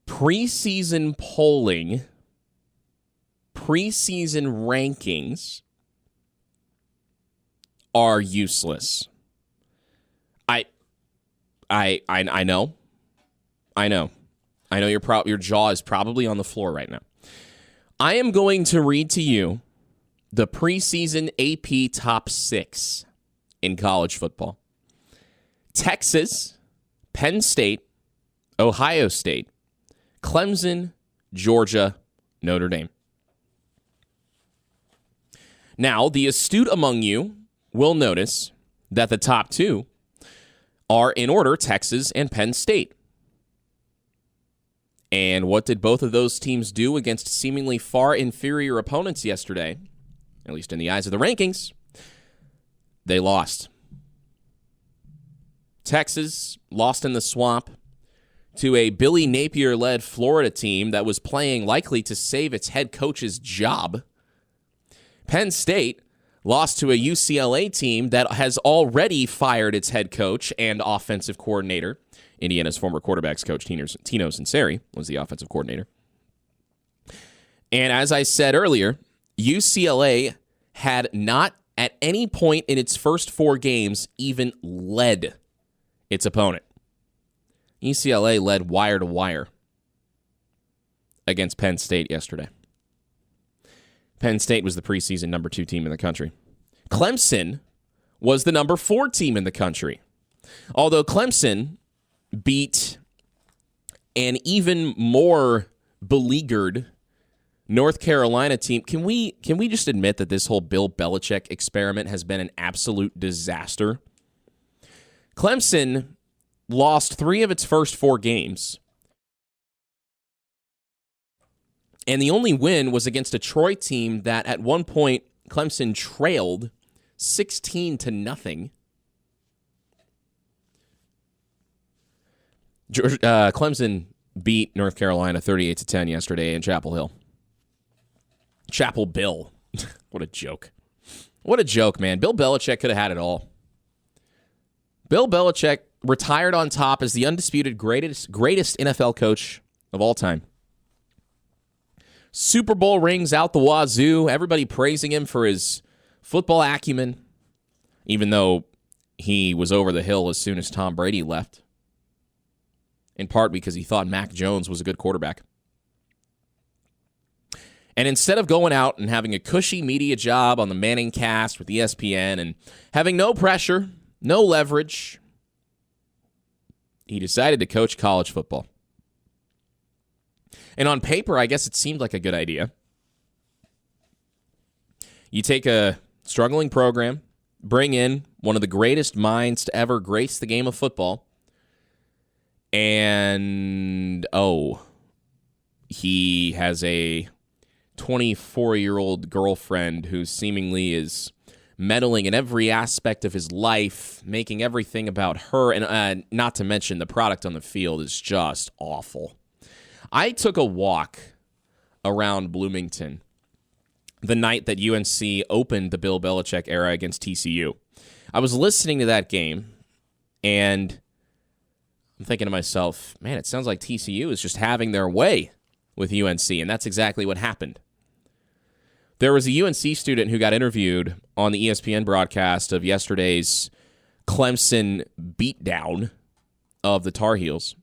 Preseason polling, preseason rankings are useless. I know. I know your jaw is probably on the floor right now. I am going to read to you the preseason AP top 6 in college football. Texas, Penn State, Ohio State, Clemson, Georgia, Notre Dame. Now, the astute among you will notice that the top 2 are in order Texas and Penn State. And what did both of those teams do against seemingly far inferior opponents yesterday? At least in the eyes of the rankings, they lost. Texas lost in the swamp to a Billy Napier-led Florida team that was playing likely to save its head coach's job. Penn State lost to a UCLA team that has already fired its head coach and offensive coordinator. Indiana's former quarterbacks coach, Tino Sunseri, was the offensive coordinator. And as I said earlier, UCLA had not at any point in its first 4 games even led its opponent. UCLA led wire to wire against Penn State yesterday. Penn State was the preseason number 2 team in the country. Clemson was the number 4 team in the country. Although Clemson beat an even more beleaguered North Carolina team. Can we just admit that this whole Bill Belichick experiment has been an absolute disaster? Clemson lost 3 of its first 4 games. And the only win was against a Troy team that at one point Clemson trailed 16-0. Clemson beat North Carolina 38-10 yesterday in Chapel Hill. Chapel Bill. What a joke. What a joke, man. Bill Belichick could have had it all. Bill Belichick retired on top as the undisputed greatest NFL coach of all time. Super Bowl rings out the wazoo. Everybody praising him for his football acumen, even though he was over the hill as soon as Tom Brady left, in part because he thought Mac Jones was a good quarterback. And instead of going out and having a cushy media job on the Manning cast with ESPN and having no pressure, no leverage, he decided to coach college football. And on paper, I guess it seemed like a good idea. You take a struggling program, bring in one of the greatest minds to ever grace the game of football, and, he has a 24-year-old girlfriend who seemingly is meddling in every aspect of his life, making everything about her, and not to mention the product on the field is just awful. I took a walk around Bloomington the night that UNC opened the Bill Belichick era against TCU. I was listening to that game, and I'm thinking to myself, man, it sounds like TCU is just having their way with UNC, and that's exactly what happened. There was a UNC student who got interviewed on the ESPN broadcast of yesterday's Clemson beatdown of the Tar Heels.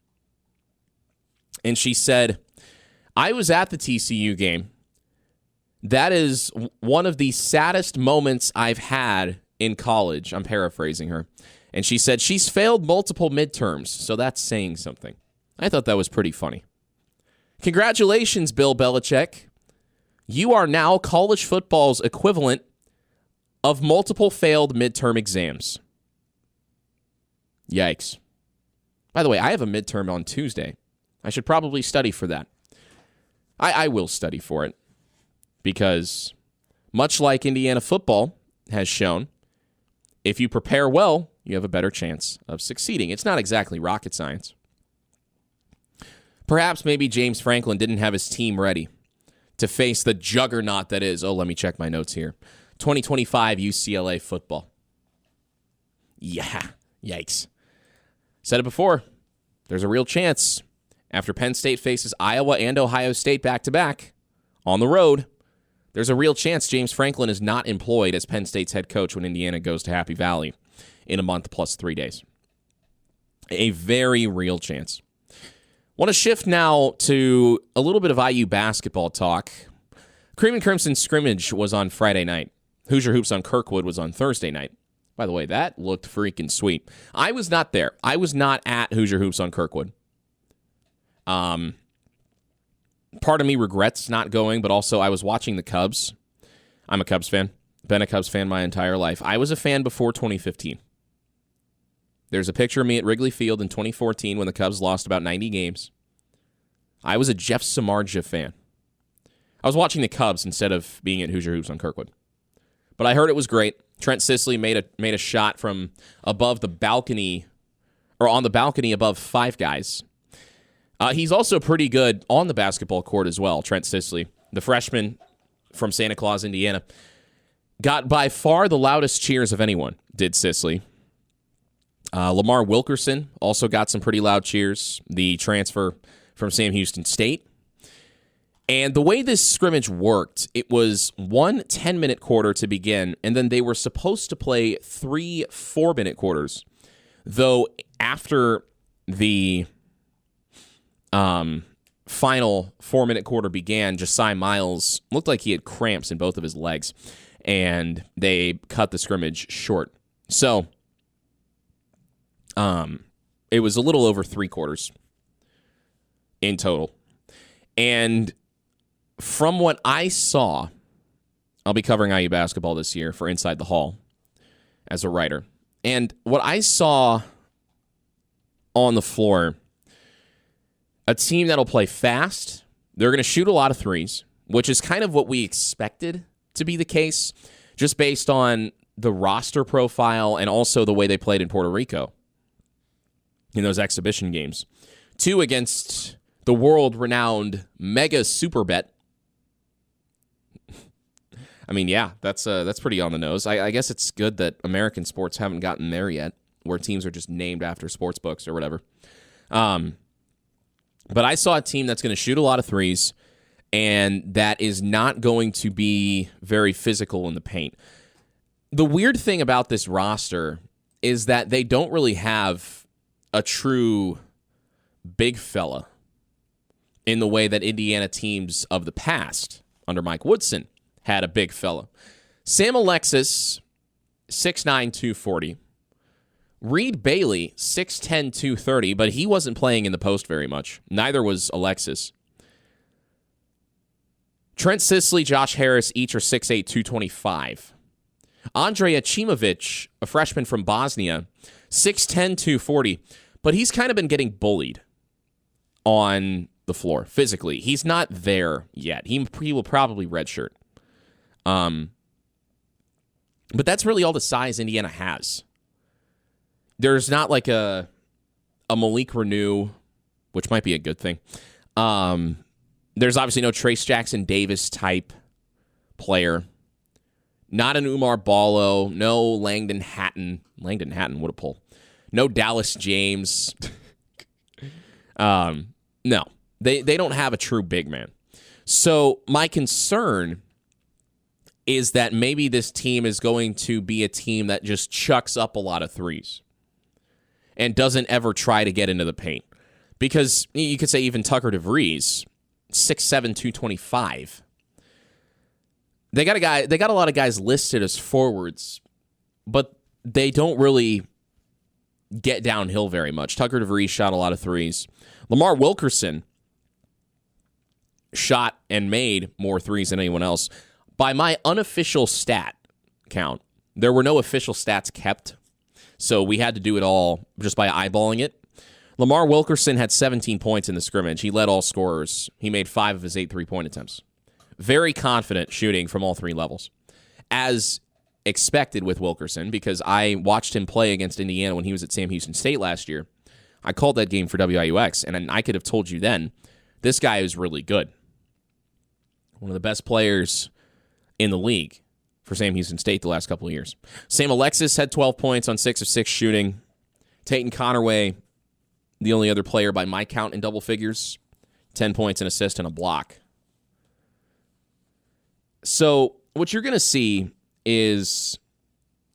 And she said, I was at the TCU game. That is one of the saddest moments I've had in college. I'm paraphrasing her. And she said she's failed multiple midterms, so that's saying something. I thought that was pretty funny. Congratulations, Bill Belichick. You are now college football's equivalent of multiple failed midterm exams. Yikes. By the way, I have a midterm on Tuesday. I should probably study for that. I will study for it because, much like Indiana football has shown, if you prepare well, you have a better chance of succeeding. It's not exactly rocket science. Perhaps maybe James Franklin didn't have his team ready to face the juggernaut that is, let me check my notes here, 2025 UCLA football. Yeah, yikes. Said it before. there's a real chance after Penn State faces Iowa and Ohio State back-to-back on the road, there's a real chance James Franklin is not employed as Penn State's head coach when Indiana goes to Happy Valley in a month plus 3 days. A very real chance. Want to shift now to a little bit of IU basketball talk. Cream and Crimson scrimmage was on Friday night. Hoosier Hoops on Kirkwood was on Thursday night. By the way, that looked freaking sweet. I was not there. I was not at Hoosier Hoops on Kirkwood. Part of me regrets not going, but also I was watching the Cubs. I'm a Cubs fan. Been a Cubs fan my entire life. I was a fan before 2015. There's a picture of me at Wrigley Field in 2014 when the Cubs lost about 90 games. I was a Jeff Samardzija fan. I was watching the Cubs instead of being at Hoosier Hoops on Kirkwood. But I heard it was great. Trent Sisley made a shot from above the balcony, or on the balcony above Five Guys. He's also pretty good on the basketball court as well, Trent Sisley, the freshman from Santa Claus, Indiana. Got by far the loudest cheers of anyone, did Sisley. Lamar Wilkerson also got some pretty loud cheers, the transfer from Sam Houston State. And the way this scrimmage worked, it was one 10-minute quarter to begin, and then they were supposed to play 3 4-minute quarters. Though after the final 4-minute quarter began, Josiah Miles looked like he had cramps in both of his legs, and they cut the scrimmage short. So it was a little over 3 quarters in total. And from what I saw, I'll be covering IU basketball this year for Inside the Hall as a writer. And what I saw on the floor, a team that'll play fast. They're going to shoot a lot of threes, which is kind of what we expected to be the case, just based on the roster profile and also the way they played in Puerto Rico in those exhibition games. 2 against the world-renowned Mega Superbet. I mean, yeah, that's pretty on the nose. I guess it's good that American sports haven't gotten there yet, where teams are just named after sports books or whatever. But I saw a team that's going to shoot a lot of threes and that is not going to be very physical in the paint. The weird thing about this roster is that they don't really have a true big fella in the way that Indiana teams of the past under Mike Woodson had a big fella. Sam Alexis, 6'9", 240. Reed Bailey, 6'10", 230, but he wasn't playing in the post very much. Neither was Alexis. Trent Sisley, Josh Harris, each are 6'8", 225. Andre Achimovic, a freshman from Bosnia, 6'10", 240, but he's kind of been getting bullied on the floor physically. He's not there yet. He will probably redshirt. But that's really all the size Indiana has. There's not like a Malik Renew, which might be a good thing. There's obviously no Trace Jackson Davis type player. Not an Umar Ballo. No Langdon Hatton. Langdon Hatton, what a pull. No Dallas James. No. They don't have a true big man. So my concern is that maybe this team is going to be a team that just chucks up a lot of threes and doesn't ever try to get into the paint. Because you could say even Tucker DeVries, 6'7", 225. They got a lot of guys listed as forwards, but they don't really get downhill very much. Tucker DeVries shot a lot of threes. Lamar Wilkerson shot and made more threes than anyone else. By my unofficial stat count, there were no official stats kept, so we had to do it all just by eyeballing it. Lamar Wilkerson had 17 points in the scrimmage. He led all scorers. He made 5 of his 8 3-point attempts. Very confident shooting from all 3 levels. As expected with Wilkerson, because I watched him play against Indiana when he was at Sam Houston State last year. I called that game for WIUX, and I could have told you then, this guy is really good. One of the best players in the league for Sam Houston State the last couple of years. Sam Alexis had 12 points on 6 of 6 shooting. Tayton Connerway the only other player by my count in double figures, 10 points, an assist, and a block. So what you're going to see is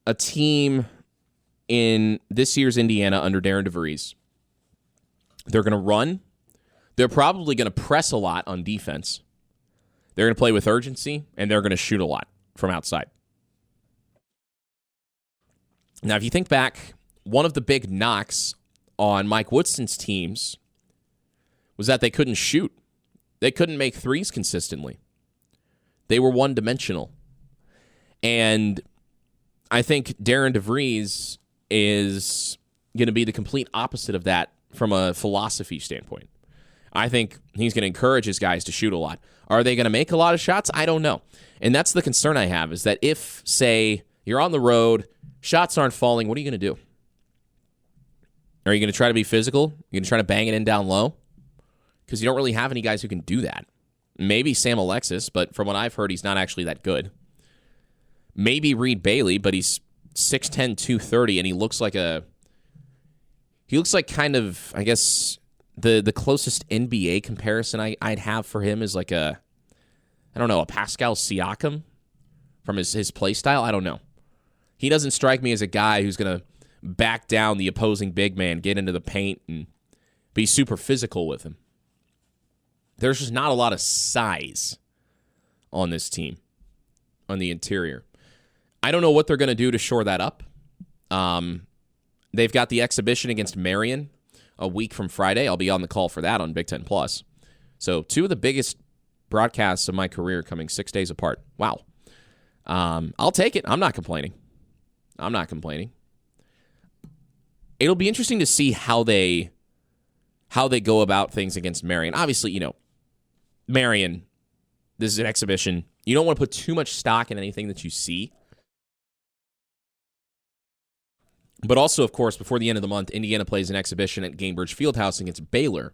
a team in this year's Indiana under Darren DeVries. They're going to run. They're probably going to press a lot on defense. They're going to play with urgency, and they're going to shoot a lot from outside. Now, if you think back, one of the big knocks on Mike Woodson's teams was that they couldn't shoot. They couldn't make threes consistently. They were one-dimensional. And I think Darren DeVries is going to be the complete opposite of that from a philosophy standpoint. I think he's going to encourage his guys to shoot a lot. Are they going to make a lot of shots? I don't know. And that's the concern I have, is that if, say, you're on the road, shots aren't falling, what are you going to do? Are you going to try to be physical? You're going to try to bang it in down low? Because you don't really have any guys who can do that. Maybe Sam Alexis, but from what I've heard, he's not actually that good. Maybe Reed Bailey, but he's 6'10", 230, and he looks like kind of, I guess, the closest NBA comparison I'd have for him is like a Pascal Siakam from his play style. I don't know. He doesn't strike me as a guy who's going to back down the opposing big man, get into the paint, and be super physical with him. There's just not a lot of size on this team, on the interior. I don't know what they're going to do to shore that up. They've got the exhibition against Marion a week from Friday. I'll be on the call for that on Big Ten Plus. So 2 of the biggest broadcasts of my career coming 6 days apart. Wow. I'll take it. I'm not complaining. It'll be interesting to see how they go about things against Marion. Obviously, Marion, this is an exhibition. You don't want to put too much stock in anything that you see. But also, of course, before the end of the month, Indiana plays an exhibition at Gainbridge Fieldhouse against Baylor.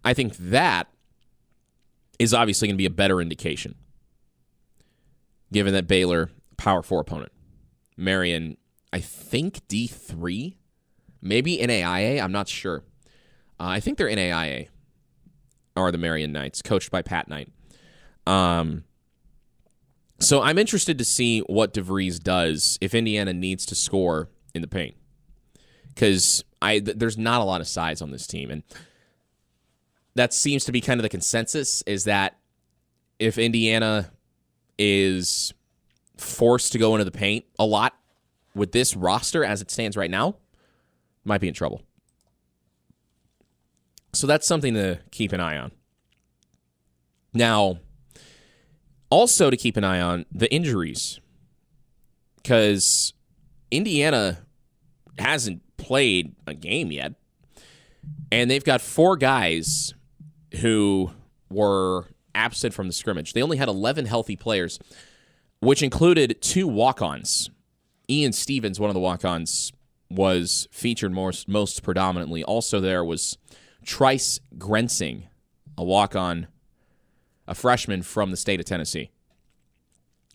I think that is obviously going to be a better indication, given that Baylor, Power 4 opponent. Marion, I think D3, maybe NAIA, I'm not sure. I think they're NAIA, are the Marion Knights, coached by Pat Knight. So I'm interested to see what DeVries does if Indiana needs to score in the paint, because there's not a lot of size on this team, and that seems to be kind of the consensus, is that if Indiana is forced to go into the paint a lot with this roster as it stands right now, might be in trouble. So that's something to keep an eye on. Now, also to keep an eye on the injuries, because Indiana hasn't played a game yet, and they've got 4 guys who were absent from the scrimmage. They only had 11 healthy players, which included 2 walk-ons. Ian Stevens, one of the walk-ons, was featured most predominantly. Also there was Trice Grensing, a walk-on, a freshman from the state of Tennessee.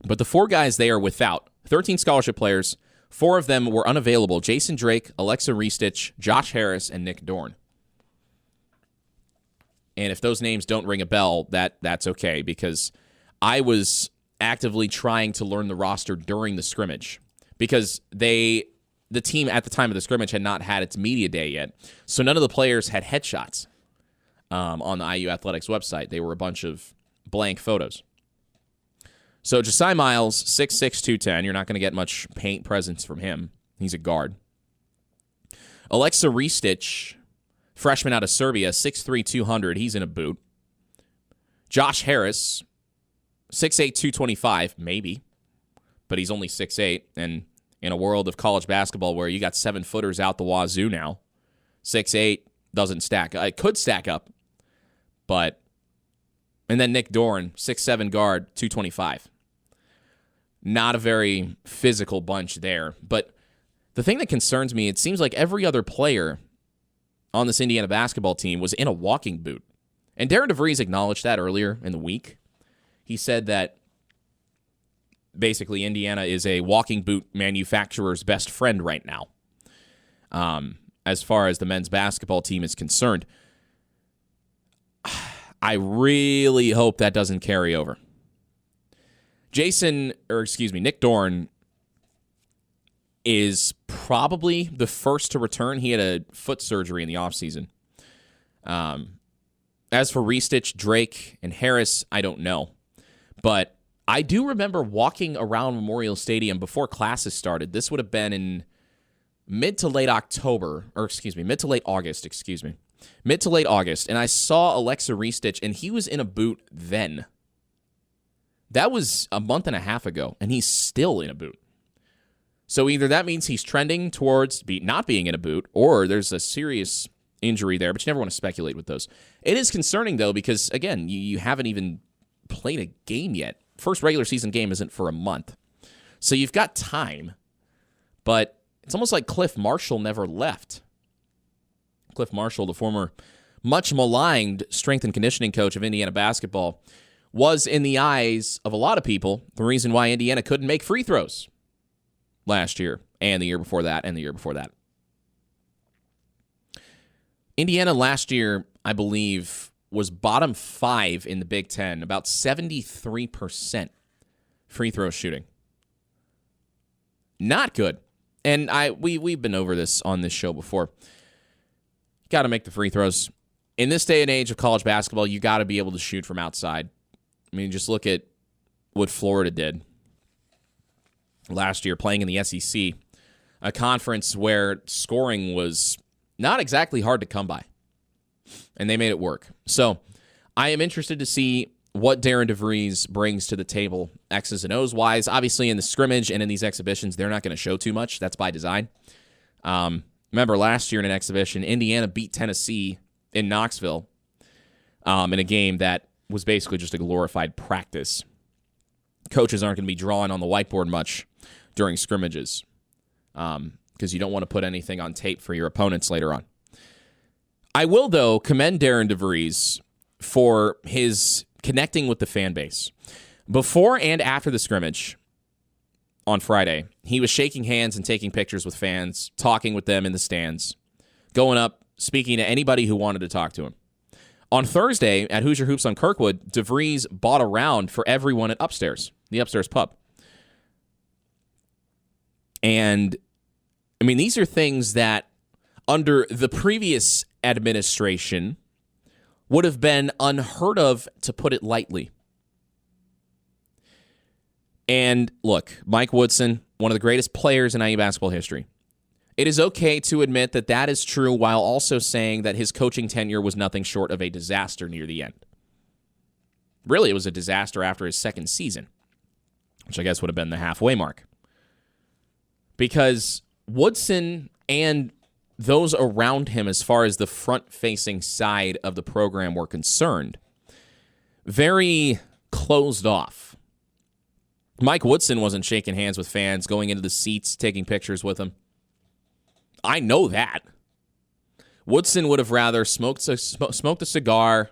But the 4 guys they are without, 13 scholarship players, 4 of them were unavailable: Jason Drake, Alexa Ristich, Josh Harris, and Nick Dorn. And if those names don't ring a bell, that's okay, because I was actively trying to learn the roster during the scrimmage, because the team at the time of the scrimmage had not had its media day yet, so none of the players had headshots on the IU Athletics website. They were a bunch of blank photos. So Josiah Miles, 6'6", 210. You're not going to get much paint presence from him. He's a guard. Alexa Ristich, freshman out of Serbia, 6'3", 200. He's in a boot. Josh Harris, 6'8", 225, maybe, but he's only 6'8", and in a world of college basketball where you got 7-footers out the wazoo now, 6'8" doesn't stack. It could stack up, but... And then Nick Dorn, 6'7" guard, 225. Not a very physical bunch there. But the thing that concerns me, it seems like every other player on this Indiana basketball team was in a walking boot. And Darren DeVries acknowledged that earlier in the week. He said that basically Indiana is a walking boot manufacturer's best friend right now. as far as the men's basketball team is concerned. I really hope that doesn't carry over. Nick Dorn is probably the first to return. He had a foot surgery in the offseason. As for Ristich, Drake, and Harris, I don't know. But I do remember walking around Memorial Stadium before classes started. This would have been in mid to late August, and I saw Alexa Ristich, and he was in a boot then. That was a month and a half ago, and he's still in a boot. So either that means he's trending towards not being in a boot, or there's a serious injury there, but you never want to speculate with those. It is concerning, though, because, again, you haven't even played a game yet. First regular season game isn't for a month. So you've got time, but it's almost like Cliff Marshall never left. Cliff Marshall, the former much maligned strength and conditioning coach of Indiana basketball, was, in the eyes of a lot of people, the reason why Indiana couldn't make free throws last year and the year before that and the year before that. Indiana last year, I believe, was bottom 5 in the Big Ten, about 73% free throw shooting. Not good. And we've been over this on this show before. Got to make the free throws. In this day and age of college basketball, you got to be able to shoot from outside. I mean, just look at what Florida did last year playing in the SEC, a conference where scoring was not exactly hard to come by, and they made it work. So I am interested to see what Darren DeVries brings to the table, X's and O's wise. Obviously, in the scrimmage and in these exhibitions, they're not going to show too much. That's by design. Remember, last year in an exhibition, Indiana beat Tennessee in Knoxville in a game that was basically just a glorified practice. Coaches aren't going to be drawing on the whiteboard much during scrimmages because you don't want to put anything on tape for your opponents later on. I will, though, commend Darren DeVries for his connecting with the fan base. Before and after the scrimmage on Friday, he was shaking hands and taking pictures with fans, talking with them in the stands, going up, speaking to anybody who wanted to talk to him. On Thursday at Hoosier Hoops on Kirkwood, DeVries bought a round for everyone at the upstairs pub. And, I mean, these are things that under the previous administration would have been unheard of, to put it lightly. And look, Mike Woodson, one of the greatest players in IU basketball history. It is okay to admit that that is true while also saying that his coaching tenure was nothing short of a disaster near the end. Really, it was a disaster after his second season, which I guess would have been the halfway mark. Because Woodson and those around him, as far as the front-facing side of the program were concerned, very closed off. Mike Woodson wasn't shaking hands with fans, going into the seats, taking pictures with them. I know that. Woodson would have rather smoked a cigar,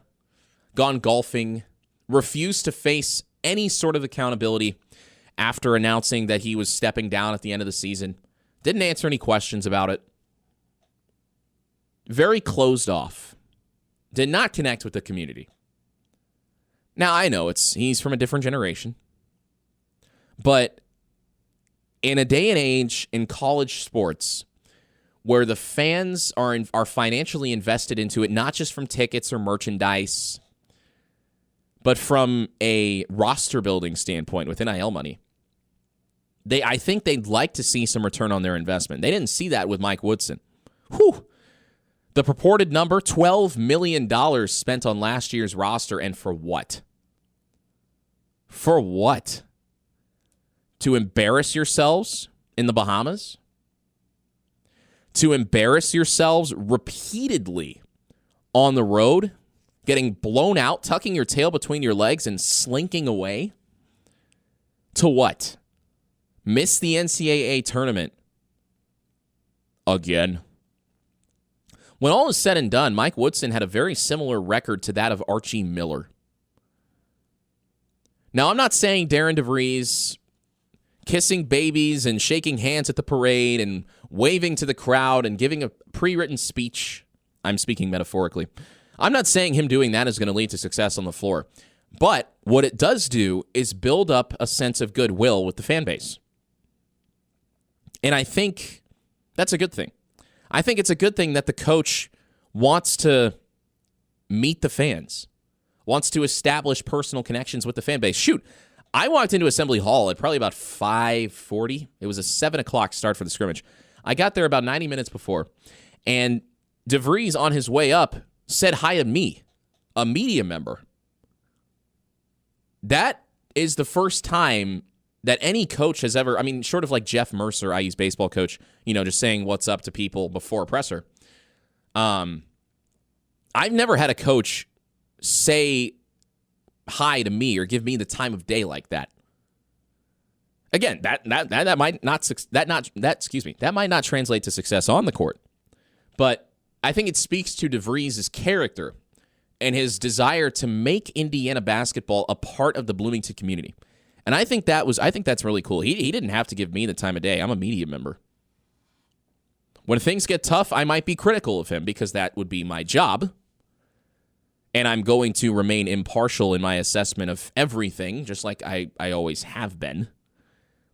gone golfing, refused to face any sort of accountability after announcing that he was stepping down at the end of the season. Didn't answer any questions about it. Very closed off. Did not connect with the community. Now, I know he's from a different generation. But in a day and age in college sports where the fans are financially invested into it, not just from tickets or merchandise, but from a roster building standpoint with NIL money, I think they'd like to see some return on their investment. They didn't see that with Mike Woodson. Whew. The purported number, $12 million spent on last year's roster, and for what? For what? To embarrass yourselves in the Bahamas? To embarrass yourselves repeatedly on the road, getting blown out, tucking your tail between your legs, and slinking away? To what? Miss the NCAA tournament again. When all is said and done, Mike Woodson had a very similar record to that of Archie Miller. Now, I'm not saying Darren DeVries kissing babies and shaking hands at the parade and waving to the crowd and giving a pre-written speech. I'm speaking metaphorically. I'm not saying him doing that is going to lead to success on the floor. But what it does do is build up a sense of goodwill with the fan base. And I think that's a good thing. I think it's a good thing that the coach wants to meet the fans, wants to establish personal connections with the fan base. Shoot, I walked into Assembly Hall at probably about 5:40. It was a 7 o'clock start for the scrimmage. I got there about 90 minutes before, and DeVries on his way up said hi to me, a media member. That is the first time that any coach has ever, I mean, short of like Jeff Mercer, IU's baseball coach, just saying what's up to people before a presser. I've never had a coach say hi to me or give me the time of day like that. Again, that might not translate to success on the court, but I think it speaks to DeVries' character and his desire to make Indiana basketball a part of the Bloomington community. And I think that's really cool. He didn't have to give me the time of day. I'm a media member. When things get tough, I might be critical of him because that would be my job. And I'm going to remain impartial in my assessment of everything, just like I always have been.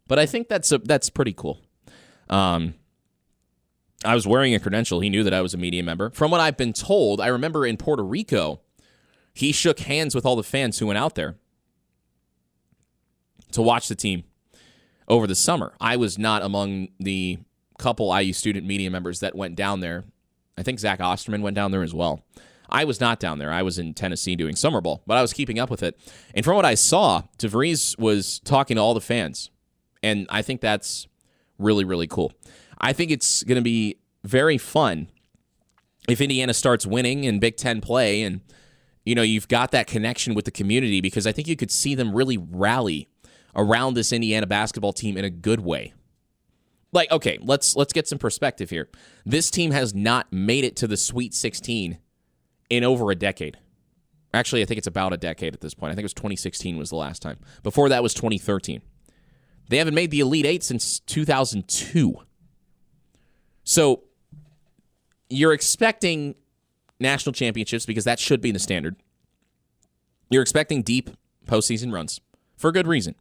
But I think that's pretty cool. I was wearing a credential. He knew that I was a media member. From what I've been told, I remember in Puerto Rico, he shook hands with all the fans who went out there to watch the team over the summer. I was not among the couple IU student media members that went down there. I think Zach Osterman went down there as well. I was not down there. I was in Tennessee doing summer ball, but I was keeping up with it. And from what I saw, DeVries was talking to all the fans, and I think that's really, really cool. I think it's going to be very fun if Indiana starts winning in Big Ten play and, you've got that connection with the community, because I think you could see them really rally around this Indiana basketball team in a good way. Like, okay, let's get some perspective here. This team has not made it to the Sweet 16 in over a decade. Actually, I think it's about a decade at this point. I think it was 2016 was the last time. Before that was 2013. They haven't made the Elite Eight since 2002. So you're expecting national championships because that should be the standard. You're expecting deep postseason runs for a good reason.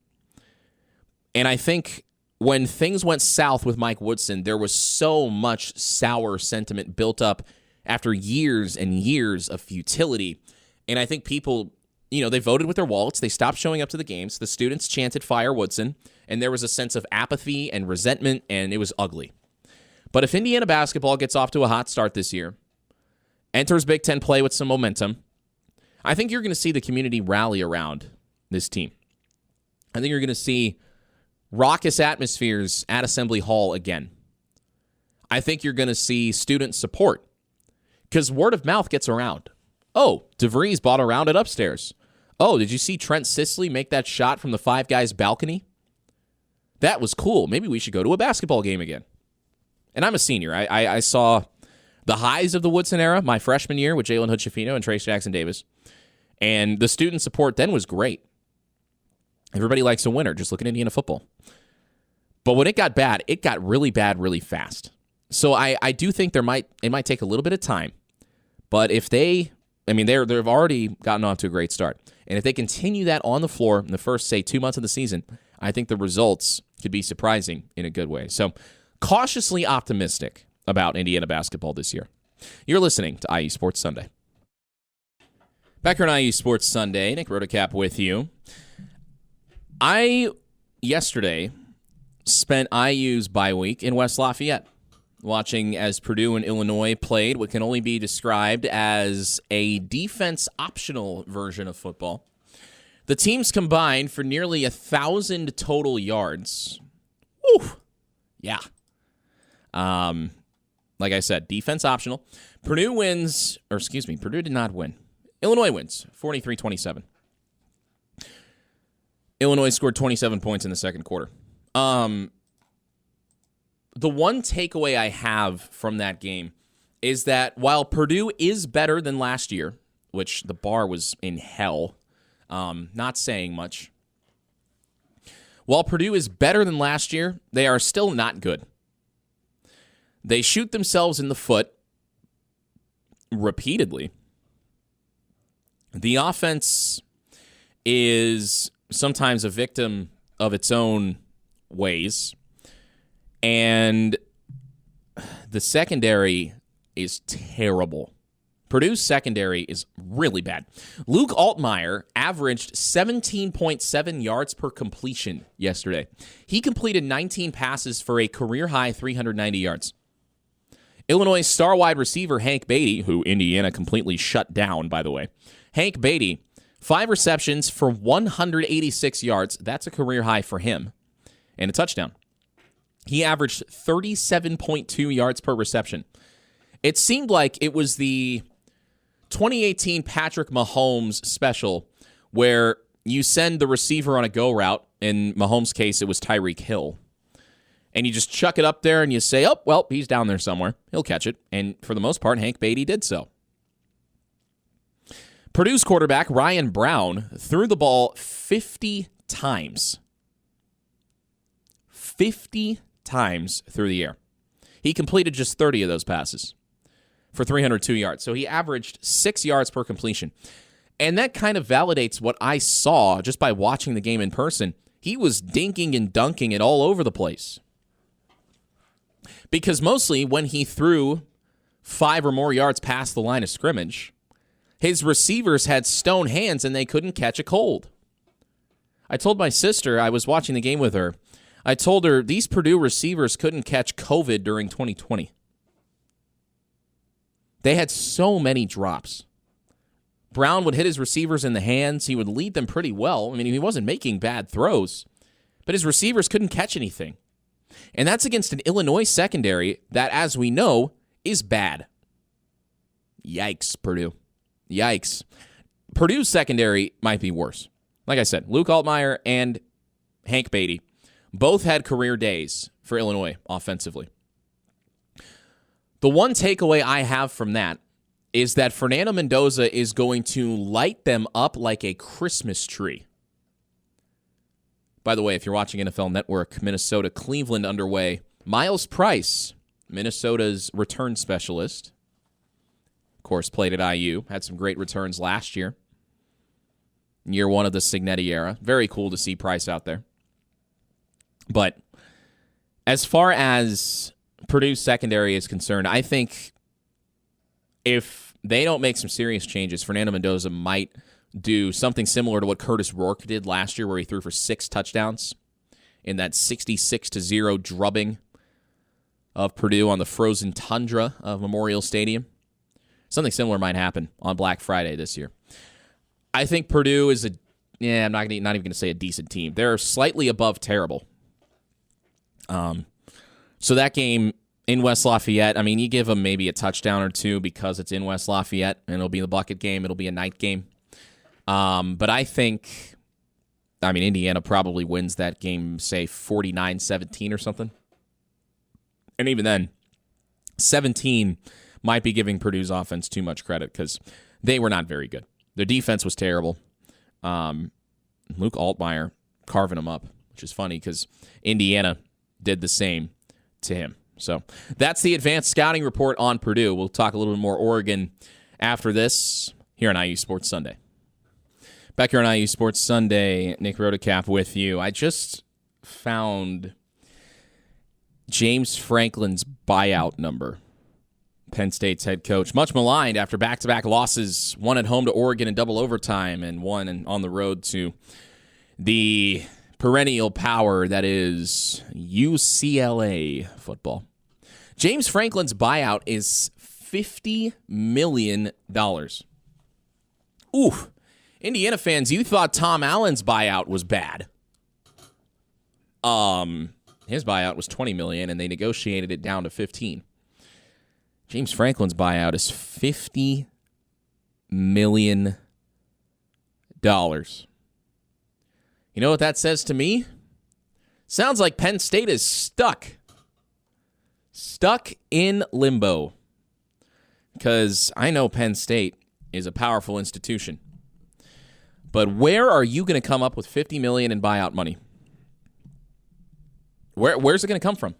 And I think when things went south with Mike Woodson, there was so much sour sentiment built up after years and years of futility. And I think people, they voted with their wallets. They stopped showing up to the games. The students chanted "Fire Woodson," and there was a sense of apathy and resentment, and it was ugly. But if Indiana basketball gets off to a hot start this year, enters Big Ten play with some momentum, I think you're going to see the community rally around this team. I think you're going to see raucous atmospheres at Assembly Hall again. I think you're going to see student support because word of mouth gets around. Oh, DeVries bought around it upstairs. Oh, did you see Trent Sisley make that shot from the Five Guys balcony? That was cool. Maybe we should go to a basketball game again. And I'm a senior. I saw the highs of the Woodson era, my freshman year with Jalen Hood-Schifino and Trace Jackson Davis. And the student support then was great. Everybody likes a winner. Just look at Indiana football. But when it got bad, it got really bad really fast. So I do think it might take a little bit of time. But if they've already gotten off to a great start. And if they continue that on the floor in the first, say, 2 months of the season, I think the results could be surprising in a good way. So cautiously optimistic about Indiana basketball this year. You're listening to IU Sports Sunday. Back here on IU Sports Sunday, Nick Rotocap with you. I, yesterday, spent IU's bye week in West Lafayette, watching as Purdue and Illinois played what can only be described as a defense-optional version of football. The teams combined for nearly 1,000 total yards. Woo! Yeah. Like I said, defense optional. Purdue did not win. Illinois wins, 43-27. Illinois scored 27 points in the second quarter. The one takeaway I have from that game is that while Purdue is better than last year, which the bar was in hell, not saying much, While Purdue is better than last year, they are still not good. They shoot themselves in the foot repeatedly. The offense is sometimes a victim of its own ways, and the secondary is terrible. Purdue's secondary is really bad. Luke Altmaier averaged 17.7 yards per completion yesterday. He completed 19 passes for a career-high 390 yards. Illinois star wide receiver Hank Beatty, who Indiana completely shut down, by the way. Hank Beatty, 5 receptions for 186 yards. That's a career high for him. And a touchdown. He averaged 37.2 yards per reception. It seemed like it was the 2018 Patrick Mahomes special where you send the receiver on a go route. In Mahomes' case, it was Tyreek Hill. And you just chuck it up there and you say, oh, well, he's down there somewhere. He'll catch it. And for the most part, Hank Beatty did so. Purdue's quarterback, Ryan Brown, threw the ball 50 times. 50 times through the air. He completed just 30 of those passes for 302 yards. So he averaged 6 yards per completion. And that kind of validates what I saw just by watching the game in person. He was dinking and dunking it all over the place. Because mostly when he threw 5 or more yards past the line of scrimmage, his receivers had stone hands and they couldn't catch a cold. I told my sister, I was watching the game with her, I told her these Purdue receivers couldn't catch COVID during 2020. They had so many drops. Brown would hit his receivers in the hands. He would lead them pretty well. I mean, he wasn't making bad throws, but his receivers couldn't catch anything. And that's against an Illinois secondary that, as we know, is bad. Yikes, Purdue. Yikes. Purdue's secondary might be worse. Like I said, Luke Altmaier and Hank Beatty both had career days for Illinois offensively. The one takeaway I have from that is that Fernando Mendoza is going to light them up like a Christmas tree. By the way, if you're watching NFL Network, Minnesota, Cleveland underway. Miles Price, Minnesota's return specialist, of course, played at IU, had some great returns last year. Year one of the Cignetti era. Very cool to see Price out there. But as far as Purdue's secondary is concerned, I think if they don't make some serious changes, Fernando Mendoza might do something similar to what Curtis Rourke did last year, where he threw for 6 touchdowns in that 66-0 drubbing of Purdue on the frozen tundra of Memorial Stadium. Something similar might happen on Black Friday this year. I think Purdue is I'm not even going to say a decent team. They're slightly above terrible. So that game in West Lafayette, I mean, you give them maybe a touchdown or two because it's in West Lafayette, and it'll be the bucket game. It'll be a night game. But I think, Indiana probably wins that game, say, 49-17 or something. And even then, 17 might be giving Purdue's offense too much credit because they were not very good. Their defense was terrible. Luke Altmaier carving them up, which is funny because Indiana did the same to him. So that's the advanced scouting report on Purdue. We'll talk a little bit more Oregon after this here on IU Sports Sunday. Back here on IU Sports Sunday, Nick Rodecap with you. I just found James Franklin's buyout number. Penn State's head coach, much maligned after back-to-back losses, one at home to Oregon in double overtime and one on the road to the perennial power that is UCLA football. James Franklin's buyout is $50 million. Ooh, Indiana fans, you thought Tom Allen's buyout was bad. His buyout was $20 million, and they negotiated it down to $15. James Franklin's buyout is $50 million. You know what that says to me? Sounds like Penn State is stuck. Stuck in limbo. Because I know Penn State is a powerful institution. But where are you going to come up with $50 million in buyout money? Where's it going to come from?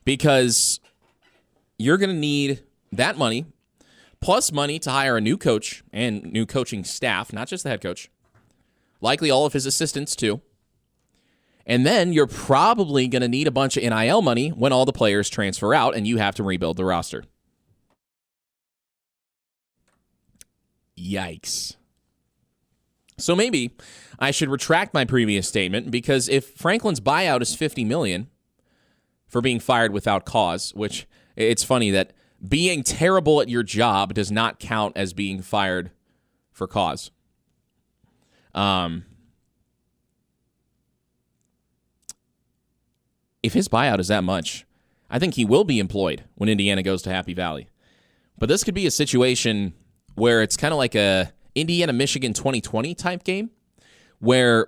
Because you're going to need that money, plus money to hire a new coach and new coaching staff, not just the head coach, likely all of his assistants too. And then you're probably going to need a bunch of NIL money when all the players transfer out and you have to rebuild the roster. Yikes. So maybe I should retract my previous statement, because if Franklin's buyout is $50 million for being fired without cause, which it's funny that being terrible at your job does not count as being fired for cause. If his buyout is that much, I think he will be employed when Indiana goes to Happy Valley. But this could be a situation where it's kind of like a Indiana-Michigan 2020 type game, where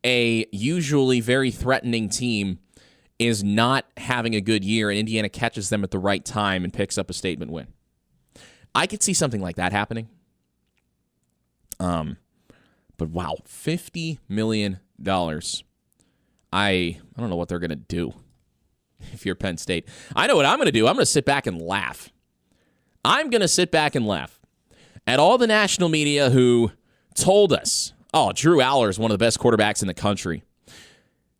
a usually very threatening team is not having a good year and Indiana catches them at the right time and picks up a statement win. I could see something like that happening. But wow, $50 million. I don't know what they're going to do if you're Penn State. I know what I'm going to do. I'm going to sit back and laugh. I'm going to sit back and laugh at all the national media who told us, oh, Drew Aller is one of the best quarterbacks in the country.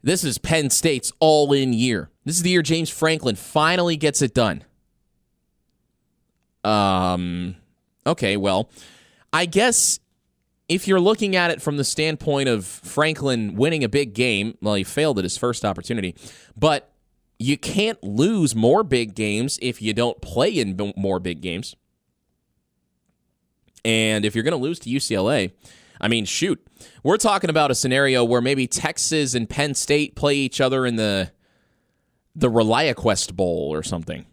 This is Penn State's all-in year. This is the year James Franklin finally gets it done. Okay, well, I guess if you're looking at it from the standpoint of Franklin winning a big game, well, he failed at his first opportunity, but you can't lose more big games if you don't play in more big games. And if you're going to lose to UCLA, I mean, shoot, we're talking about a scenario where maybe Texas and Penn State play each other in the ReliaQuest Bowl or something.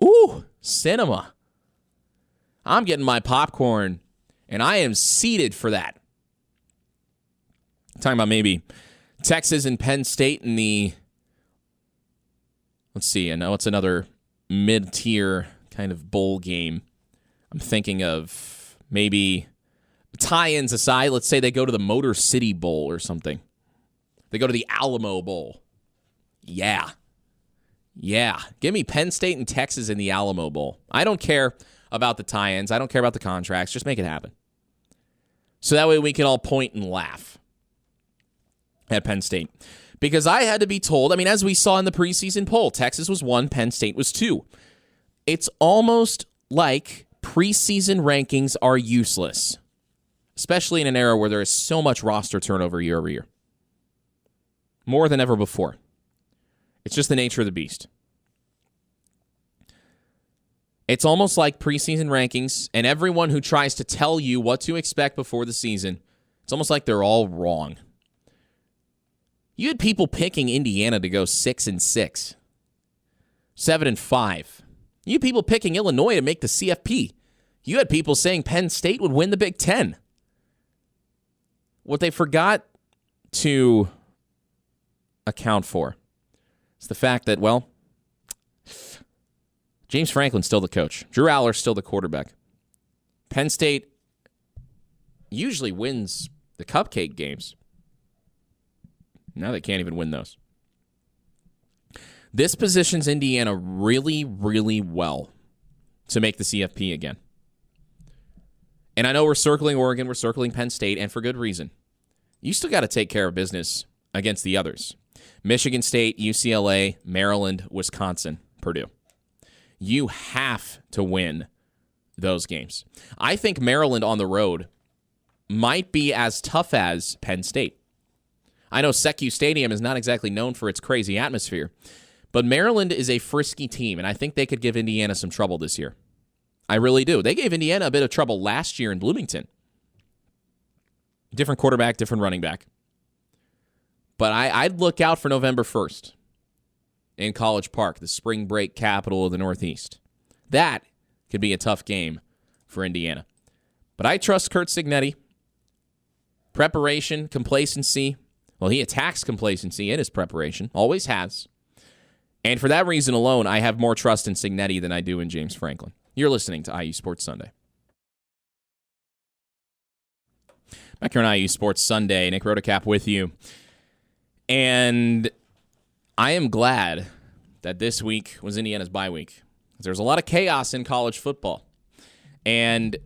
Ooh, cinema. I'm getting my popcorn, and I am seated for that. I'm talking about maybe Texas and Penn State in the, let's see, I know it's another mid-tier kind of bowl game. I'm thinking of maybe tie-ins aside, let's say they go to the Motor City Bowl or something. They go to the Alamo Bowl. Yeah. Give me Penn State and Texas in the Alamo Bowl. I don't care about the tie-ins. I don't care about the contracts. Just make it happen. So that way we can all point and laugh at Penn State. Because I had to be told, I mean, as we saw in the preseason poll, Texas was 1, Penn State was 2. It's almost like preseason rankings are useless, especially in an era where there is so much roster turnover year over year. More than ever before. It's just the nature of the beast. It's almost like preseason rankings, and everyone who tries to tell you what to expect before the season, it's almost like they're all wrong. You had people picking Indiana to go 6-6, 7-5. You had people picking Illinois to make the CFP. You had people saying Penn State would win the Big Ten. What they forgot to account for is the fact that, well, James Franklin's still the coach. Drew Aller's still the quarterback. Penn State usually wins the cupcake games. Now they can't even win those. This positions Indiana really, really well to make the CFP again. And I know we're circling Oregon, we're circling Penn State, and for good reason. You still got to take care of business against the others. Michigan State, UCLA, Maryland, Wisconsin, Purdue. You have to win those games. I think Maryland on the road might be as tough as Penn State. I know Secu Stadium is not exactly known for its crazy atmosphere, but Maryland is a frisky team, and I think they could give Indiana some trouble this year. I really do. They gave Indiana a bit of trouble last year in Bloomington. Different quarterback, different running back. But I'd look out for November 1st in College Park, the spring break capital of the Northeast. That could be a tough game for Indiana. But I trust Curt Cignetti. Preparation, complacency. Well, he attacks complacency in his preparation. Always has. And for that reason alone, I have more trust in Cignetti than I do in James Franklin. You're listening to IU Sports Sunday. Back here on IU Sports Sunday, Nick Rotacap with you. And I am glad that this week was Indiana's bye week. There's a lot of chaos in college football. And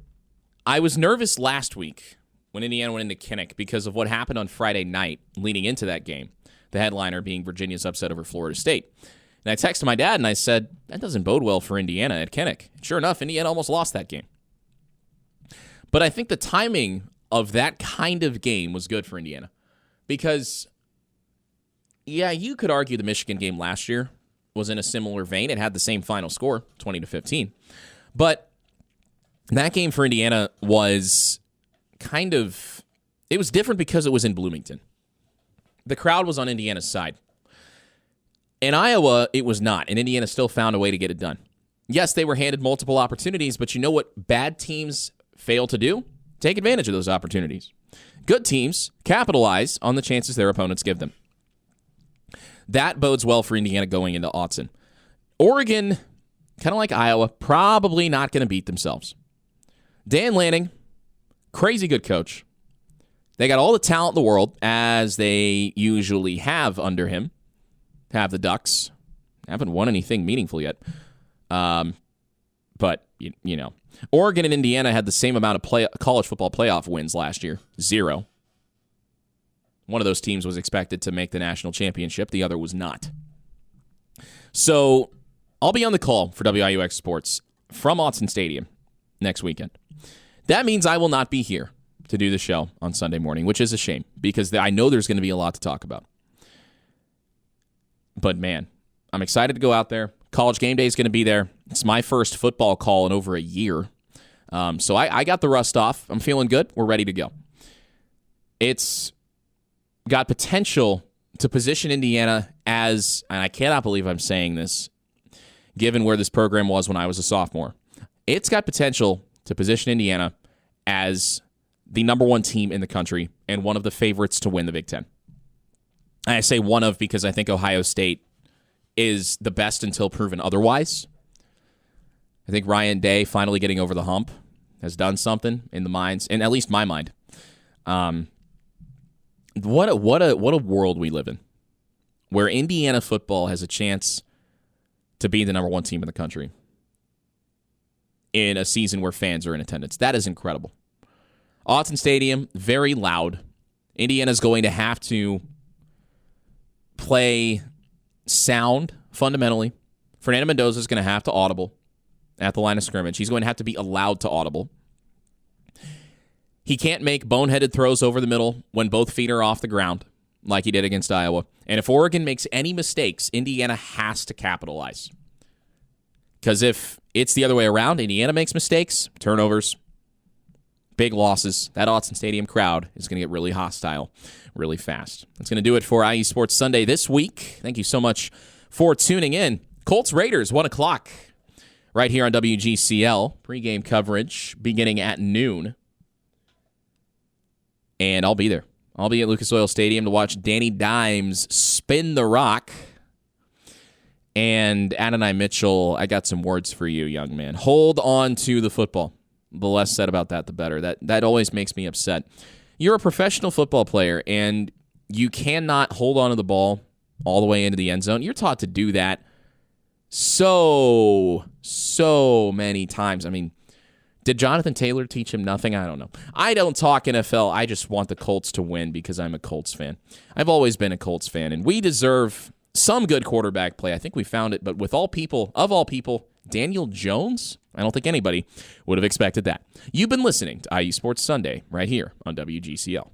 I was nervous last week when Indiana went into Kinnick because of what happened on Friday night leading into that game, the headliner being Virginia's upset over Florida State. And I texted my dad and I said, that doesn't bode well for Indiana at Kinnick. Sure enough, Indiana almost lost that game. But I think the timing of that kind of game was good for Indiana because, yeah, you could argue the Michigan game last year was in a similar vein. It had the same final score, 20-15. But that game for Indiana was it was different because it was in Bloomington. The crowd was on Indiana's side. In Iowa, it was not, and Indiana still found a way to get it done. Yes, they were handed multiple opportunities, but you know what bad teams fail to do? Take advantage of those opportunities. Good teams capitalize on the chances their opponents give them. That bodes well for Indiana going into Autzen. Oregon, kind of like Iowa, probably not going to beat themselves. Dan Lanning, crazy good coach. They got all the talent in the world, as they usually have under him. Have the Ducks. Haven't won anything meaningful yet. But, you know. Oregon and Indiana had the same amount of college football playoff wins last year. 0. One of those teams was expected to make the national championship. The other was not. So, I'll be on the call for WIUX Sports from Autzen Stadium next weekend. That means I will not be here to do the show on Sunday morning, which is a shame because I know there's going to be a lot to talk about. But, man, I'm excited to go out there. College Game Day is going to be there. It's my first football call in over a year. So I got the rust off. I'm feeling good. We're ready to go. It's got potential to position Indiana as, and I cannot believe I'm saying this, given where this program was when I was a sophomore. It's got potential to position Indiana as the number one team in the country and one of the favorites to win the Big Ten. I say one of because I think Ohio State is the best until proven otherwise. I think Ryan Day finally getting over the hump has done something in the minds, in at least my mind. What a world we live in, where Indiana football has a chance to be the number one team in the country in a season where fans are in attendance. That is incredible. Autzen Stadium, very loud. Indiana's going to have to play sound, fundamentally. Fernando Mendoza is going to have to audible at the line of scrimmage. He's going to have to be allowed to audible. He can't make boneheaded throws over the middle when both feet are off the ground, like he did against Iowa. And if Oregon makes any mistakes, Indiana has to capitalize. Because if it's the other way around, Indiana makes mistakes, turnovers, big losses, that Autzen Stadium crowd is going to get really hostile really fast. That's going to do it for IE Sports Sunday this week. Thank you so much for tuning in. Colts Raiders, 1 o'clock, right here on WGCL. Pre-game coverage beginning at noon. And I'll be there. I'll be at Lucas Oil Stadium to watch Danny Dimes spin the rock. And Adonai Mitchell, I got some words for you, young man. Hold on to the football. The less said about that, the better. That always makes me upset. You're a professional football player, and you cannot hold on to the ball all the way into the end zone. You're taught to do that so many times. I mean, did Jonathan Taylor teach him nothing? I don't know. I don't talk NFL. I just want the Colts to win because I'm a Colts fan. I've always been a Colts fan, and we deserve some good quarterback play. I think we found it, but of all people, Daniel Jones? I don't think anybody would have expected that. You've been listening to IE Sports Sunday right here on WGCL.